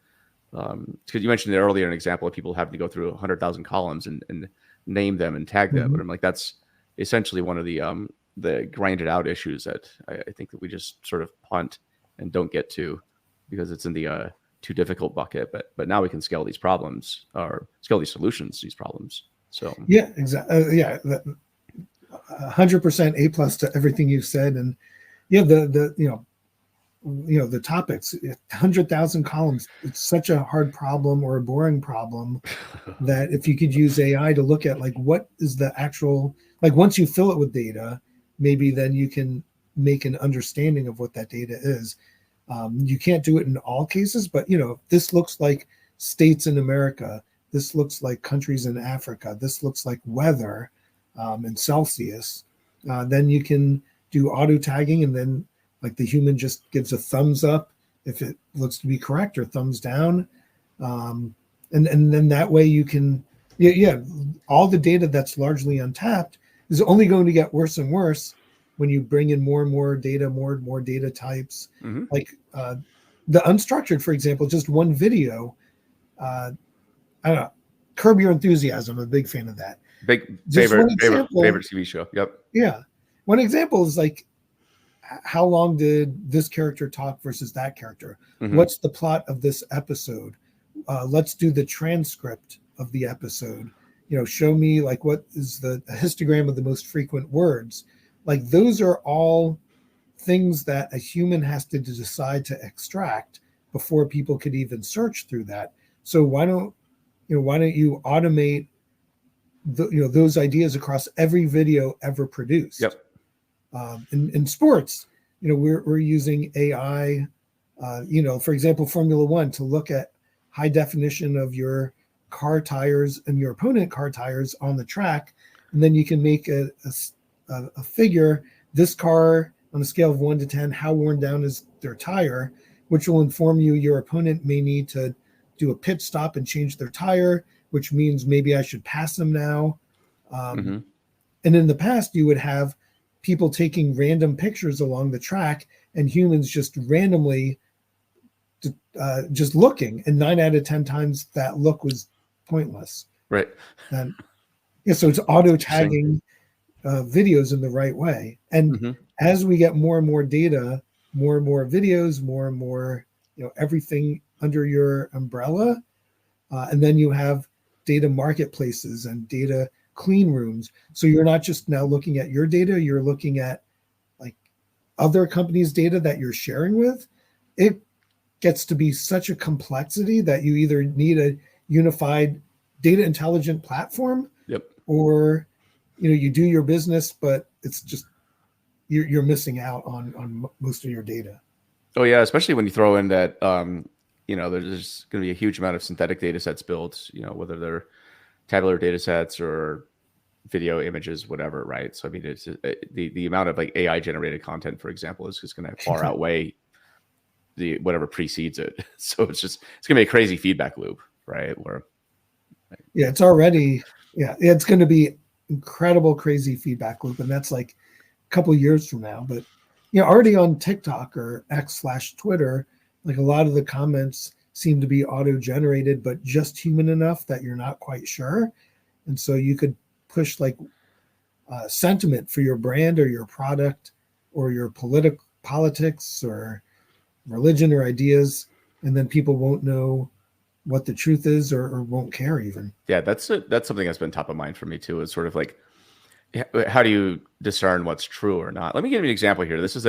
Because you mentioned earlier an example of people having to go through 100,000 columns and name them and tag them, but I'm like, that's essentially one of the grinded out issues that I think that we just sort of punt and don't get to, because it's in the too difficult bucket. But now we can scale these problems, or scale these solutions to these problems. So yeah, exactly. 100% A+ to everything you've said. And yeah, the topics, 100,000 columns, it's such a hard problem or a boring problem that if you could use AI to look at like what is the actual, like once you fill it with data, maybe then you can make an understanding of what that data is. You can't do it in all cases, but this looks like states in America, this looks like countries in Africa, this looks like weather in Celsius, then you can do auto tagging, and then like the human just gives a thumbs up if it looks to be correct, or thumbs down. And then that way you can, all the data that's largely untapped is only going to get worse and worse when you bring in more and more data, more and more data types. Like the unstructured, for example, just one video, I don't know, Curb Your Enthusiasm, I'm a big fan of that. Big Just favorite TV show. Yep. Yeah. One example is like, how long did this character talk versus that character? What's the plot of this episode? let's do the transcript of the episode. Show me like what is a histogram of the most frequent words. Like those are all things that a human has to decide to extract before people could even search through that. So why don't you automate those ideas across every video ever produced? Yep. In sports, we're using AI, for example, Formula One, to look at high definition of your car tires and your opponent car tires on the track. And then you can make a figure, this car on a scale of 1 to 10, how worn down is their tire, which will inform you your opponent may need to do a pit stop and change their tire, which means maybe I should pass them now. And in the past, you would have people taking random pictures along the track and humans just randomly just looking. And 9 out of 10 times that look was pointless. Right. And so it's auto tagging videos in the right way. And as we get more and more data, more and more videos, more and more, everything under your umbrella. And then you have data marketplaces and data clean rooms. So you're not just now looking at your data, you're looking at like other companies' data that you're sharing with. It gets to be such a complexity that you either need a unified data intelligent platform, or you do your business, but it's just you're missing out on most of your data. Oh yeah, especially when you throw in that there's going to be a huge amount of synthetic data sets built, whether they're tabular data sets or video, images, whatever, right? So I mean, it's the amount of like AI generated content, for example, is just going to far outweigh the whatever precedes it. So it's going to be a crazy feedback loop, right? It's already it's going to be incredible crazy feedback loop, and that's like a couple years from now. But already on TikTok or X/Twitter, like a lot of the comments seem to be auto generated, but just human enough that you're not quite sure. And so you could push like sentiment for your brand or your product or your politics or religion or ideas, and then people won't know what the truth is or won't care even. Yeah, that's something that's been top of mind for me too. Is sort of like, how do you discern what's true or not? Let me give you an example here. This is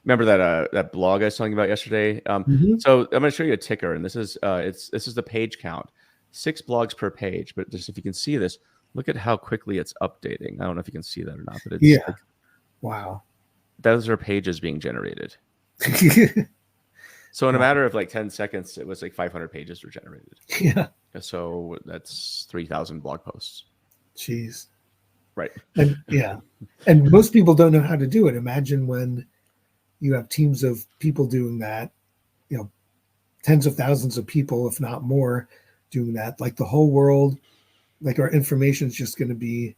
remember that blog I was talking about yesterday. So I'm going to show you a ticker, and this is this is the page count, 6 blogs per page. But just if you can see this, look at how quickly it's updating. I don't know if you can see that or not, but it's wow, those are pages being generated. So in a matter of like 10 seconds, it was like 500 pages were generated. Yeah. So that's 3,000 blog posts. Jeez. Right. And and most people don't know how to do it. Imagine when you have teams of people doing that, tens of thousands of people, if not more, doing that. Like the whole world, like our information is just going to be,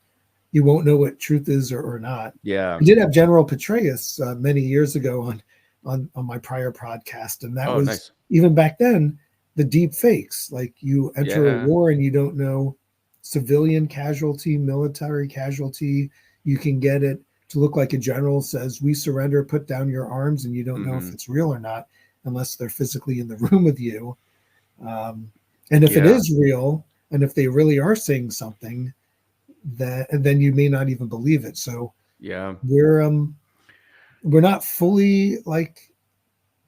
you won't know what truth is or not. Yeah. I did have General Petraeus many years ago on my prior podcast, and that was nice. Even back then, the deep fakes. Like you enter a war and you don't know civilian casualty, military casualty. You can get it to look like a general says, "We surrender, put down your arms," and you don't know if it's real or not unless they're physically in the room with you. And if it is real, and if they really are saying something, then you may not even believe it. So we're not fully like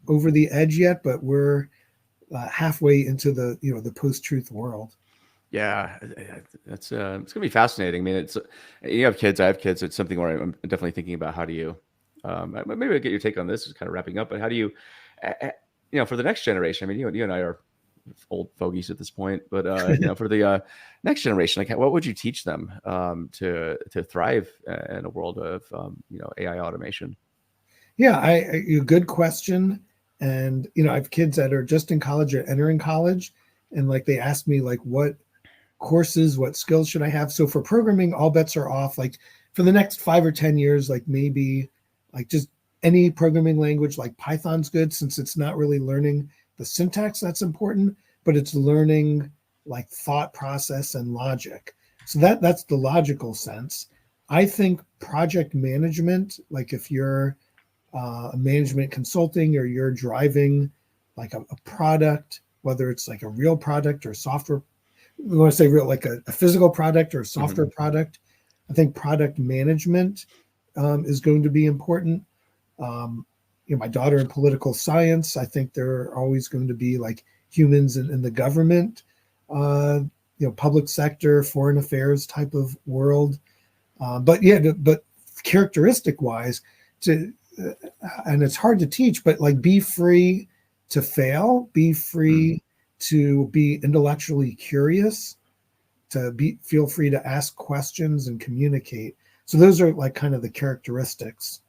over the edge yet, but we're halfway into the post-truth world. Yeah, that's it's gonna be fascinating. I mean, you have kids, I have kids. It's something where I'm definitely thinking about how do you maybe I'll get your take on this. Is kind of wrapping up, but how do you for the next generation? I mean, you and I are old fogies at this point, but for the next generation, like what would you teach them to thrive in a world of AI automation? Yeah, a good question. And I have kids that are just in college or entering college, and like they ask me like what courses, what skills should I have? So for programming, all bets are off. Like for the next 5 or 10 years, like maybe like just any programming language, like Python's good, since it's not really learning the syntax that's important, but it's learning like thought process and logic. So that's the logical sense. I think project management, like if you're a management consulting or you're driving like a product whether it's like a real product or software. We want to say real, like a physical product or a software product. I think product management is going to be important. My daughter in political science, I think there are always going to be like humans in the government, public sector, foreign affairs type of world. But characteristic wise, and it's hard to teach, but like be free to fail, be free to be intellectually curious, feel free to ask questions and communicate. So those are like kind of the characteristics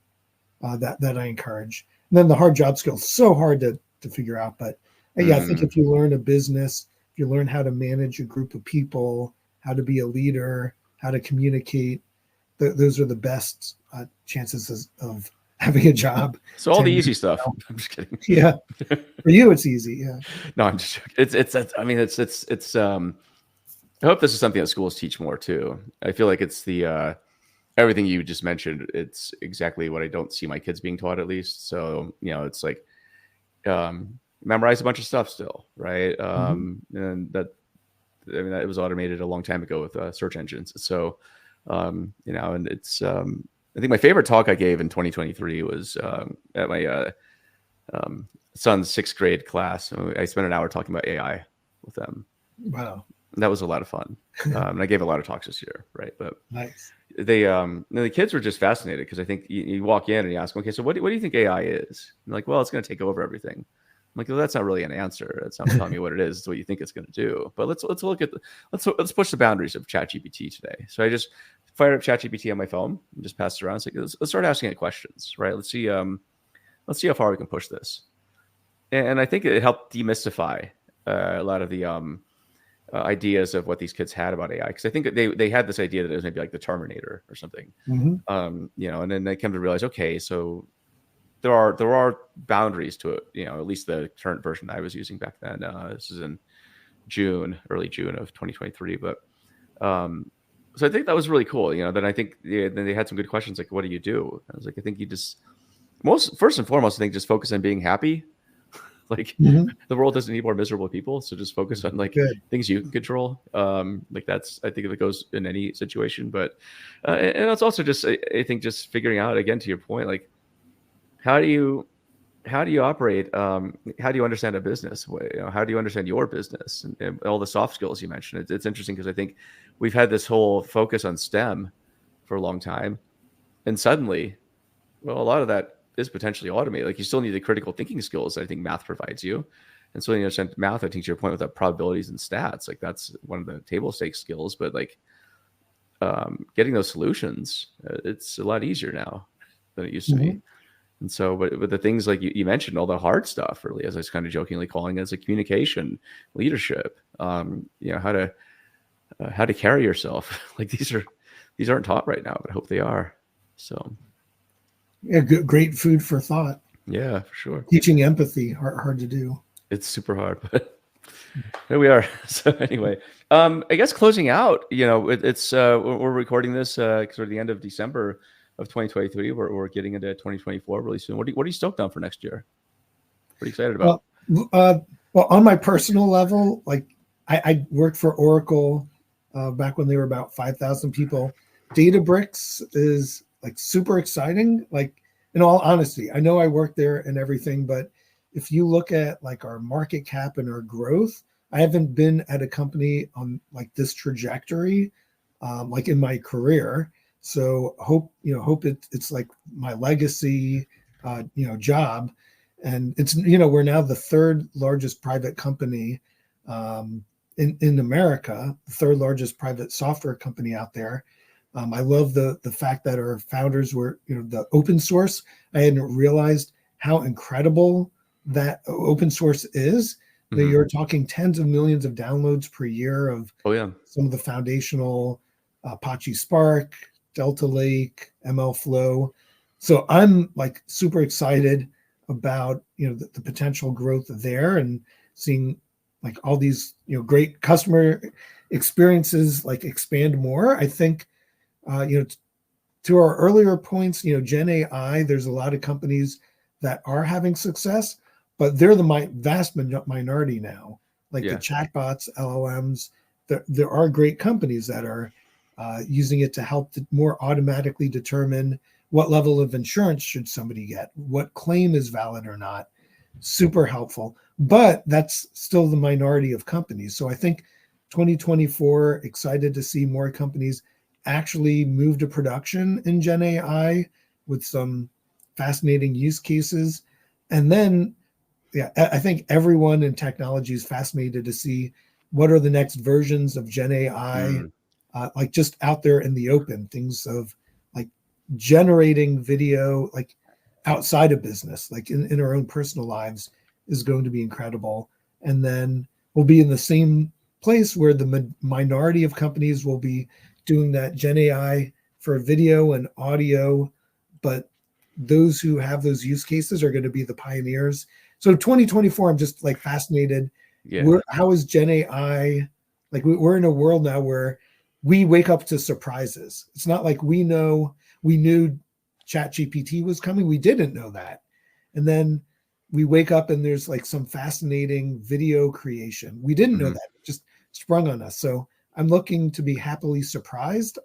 that I encourage. And then the hard job skills, so hard to figure out. But I think if you learn a business, if you learn how to manage a group of people, how to be a leader, how to communicate, those are the best chances of having a job. So all the easy stuff. I'm just kidding. Yeah. For you, it's easy. Yeah. No, I'm just joking. It's I hope this is something that schools teach more too. I feel like it's the everything you just mentioned. It's exactly what I don't see my kids being taught, at least. So, it's like memorize a bunch of stuff still, right? And that was automated a long time ago with search engines. So, and it's I think my favorite talk I gave in 2023 was at my son's 6th grade class. I spent an hour talking about AI with them. Wow. And that was a lot of fun. And I gave a lot of talks this year, right? But nice. They the kids were just fascinated because I think you walk in and you ask them, okay, so what do you think AI is? And like, well, it's going to take over everything. I'm like, well, that's not really an answer. It's not telling me what it is. It's what you think it's going to do. But let's look at let's push the boundaries of ChatGPT today. So I just fired up ChatGPT on my phone and just passed it around. It's like, let's start asking it questions, right? Let's see how far we can push this. And I think it helped demystify a lot of the ideas of what these kids had about AI, because I think they had this idea that it was maybe like the Terminator or something, and then they come to realize, okay, so there are boundaries to it, at least the current version I was using back then. This is in early June of 2023, but so I think that was really cool. Then I think then they had some good questions like, what do you do? I was like, I think you just first and foremost, I think just focus on being happy. Like the world doesn't need more miserable people. So just focus on like things you can control. Like that's, I think if it goes in any situation, but, and it's also just, I think just figuring out, again, to your point, like, how do you operate? How do you understand a business? How do you understand your business and all the soft skills you mentioned? It's interesting because I think we've had this whole focus on STEM for a long time. And suddenly, well, a lot of that is potentially automated. Like you still need the critical thinking skills that I think math provides you. And so when you understand math, I think to your point with that probabilities and stats, like that's one of the table stakes skills, but like getting those solutions, it's a lot easier now than it used to be. And so, but the things like you mentioned, all the hard stuff really, as I was kind of jokingly calling it, as a communication, leadership, how to carry yourself. Like these aren't taught right now, but I hope they are. So yeah, great food for thought. Yeah, for sure. Teaching empathy, hard to do. It's super hard, but there we are. So anyway, I guess closing out, it's we're recording this sort of the end of December of 2023. We're getting into 2024 really soon. What are you stoked on for next year? What are you excited about? Well, on my personal level, like I worked for Oracle back when they were about 5,000 people. Databricks is like super exciting. Like in all honesty, I know I worked there and everything, but if you look at like our market cap and our growth, I haven't been at a company on like this trajectory, like in my career. So hope it's like my legacy, job. And it's, we're now the 3rd largest private company in America, the 3rd largest private software company out there. I love the fact that our founders were, the open source. I hadn't realized how incredible that open source is. That you're talking tens of millions of downloads per year of some of the foundational Apache Spark, Delta Lake, MLflow. So I'm like super excited about the potential growth there and seeing like all these great customer experiences like expand more. I think to our earlier points, Gen AI, there's a lot of companies that are having success, but they're the vast minority now. Like the Yeah. chatbots, LLMs, there are great companies that are using it to help more automatically determine what level of insurance should somebody get, what claim is valid or not. Super helpful, but that's still the minority of companies. So I think 2024, excited to see more companies actually move to production in Gen AI with some fascinating use cases. And then, yeah, I think everyone in technology is fascinated to see what are the next versions of Gen AI, Mm. like just out there in the open, things of like generating video, like outside of business, like in our own personal lives, is going to be incredible. And then we'll be in the same place where the minority of companies will be doing that Gen AI for video and audio, but those who have those use cases are going to be the pioneers. So 2024, I'm just like fascinated. Yeah. How is Gen AI? Like we're in a world now where we wake up to surprises. It's not like we knew Chat GPT was coming. We didn't know that. And then we wake up and there's like some fascinating video creation. We didn't know Mhm. that. It just sprung on us. So I'm looking to be happily surprised,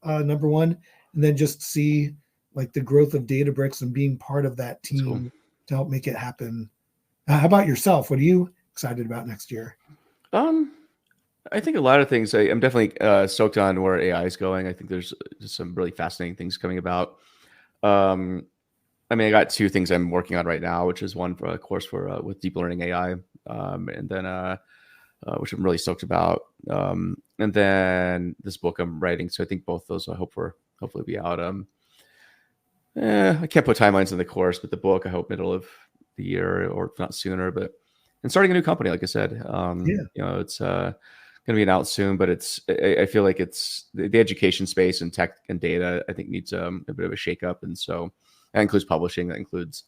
number one, and then just see like the growth of Databricks and being part of that That's cool. team to help make it happen. How about yourself? What are you excited about next year? Um, I think a lot of things. I'm definitely stoked on where AI is going. I think there's just some really fascinating things coming about. Um, I mean, I got two things I'm working on right now, which is one for a course for with deep learning AI, and then which I'm really stoked about, and then this book I'm writing. So I think both those I hope for hopefully be out. I can't put timelines in the course, but the book I hope middle of the year or if not sooner. But and starting a new company, like I said, Yeah, it's going to be out soon. But I feel like it's the education space and tech and data. I think needs a bit of a shakeup, and so that includes publishing, that includes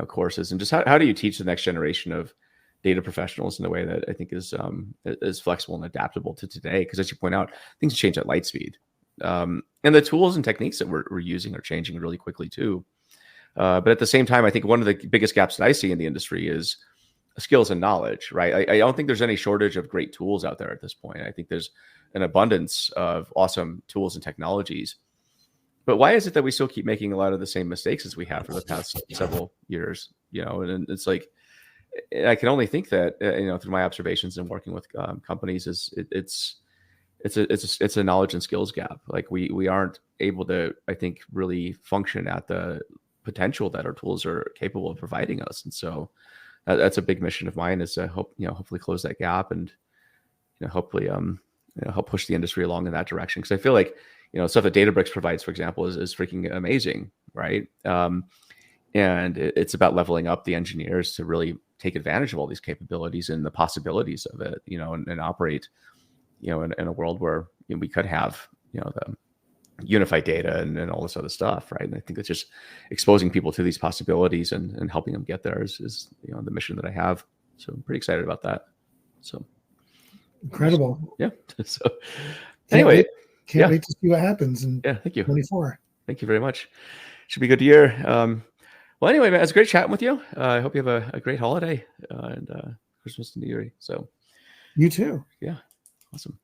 courses, and just how do you teach the next generation of data professionals in a way that I think is flexible and adaptable to today? Because as you point out, things change at light speed. And the tools and techniques that we're using are changing really quickly too. But at the same time, I think one of the biggest gaps that I see in the industry is skills and knowledge, right? I don't think there's any shortage of great tools out there at this point. I think there's an abundance of awesome tools and technologies. But why is it that we still keep making a lot of the same mistakes as we have for the past several years? And it's like I can only think that through my observations and working with companies it's a knowledge and skills gap. Like we aren't able to, I think, really function at the potential that our tools are capable of providing us. And so that's a big mission of mine, is to hopefully close that gap and hopefully help push the industry along in that direction. Because I feel like stuff that Databricks provides, for example, is freaking amazing, right? And it's about leveling up the engineers to really take advantage of all these capabilities and the possibilities of it, and operate in a world where we could have the unified data and all this other stuff, right? And I think it's just exposing people to these possibilities and helping them get there is the mission that I have. So I'm pretty excited about that. So incredible. yeah. So Can't anyway, wait. Can't yeah, wait to see what happens in yeah. Thank you. 24. Thank you very much. Should be a good year. Well, anyway, man, it's great chatting with you. I hope you have a great holiday and Christmas and New Year. So You too. yeah, awesome.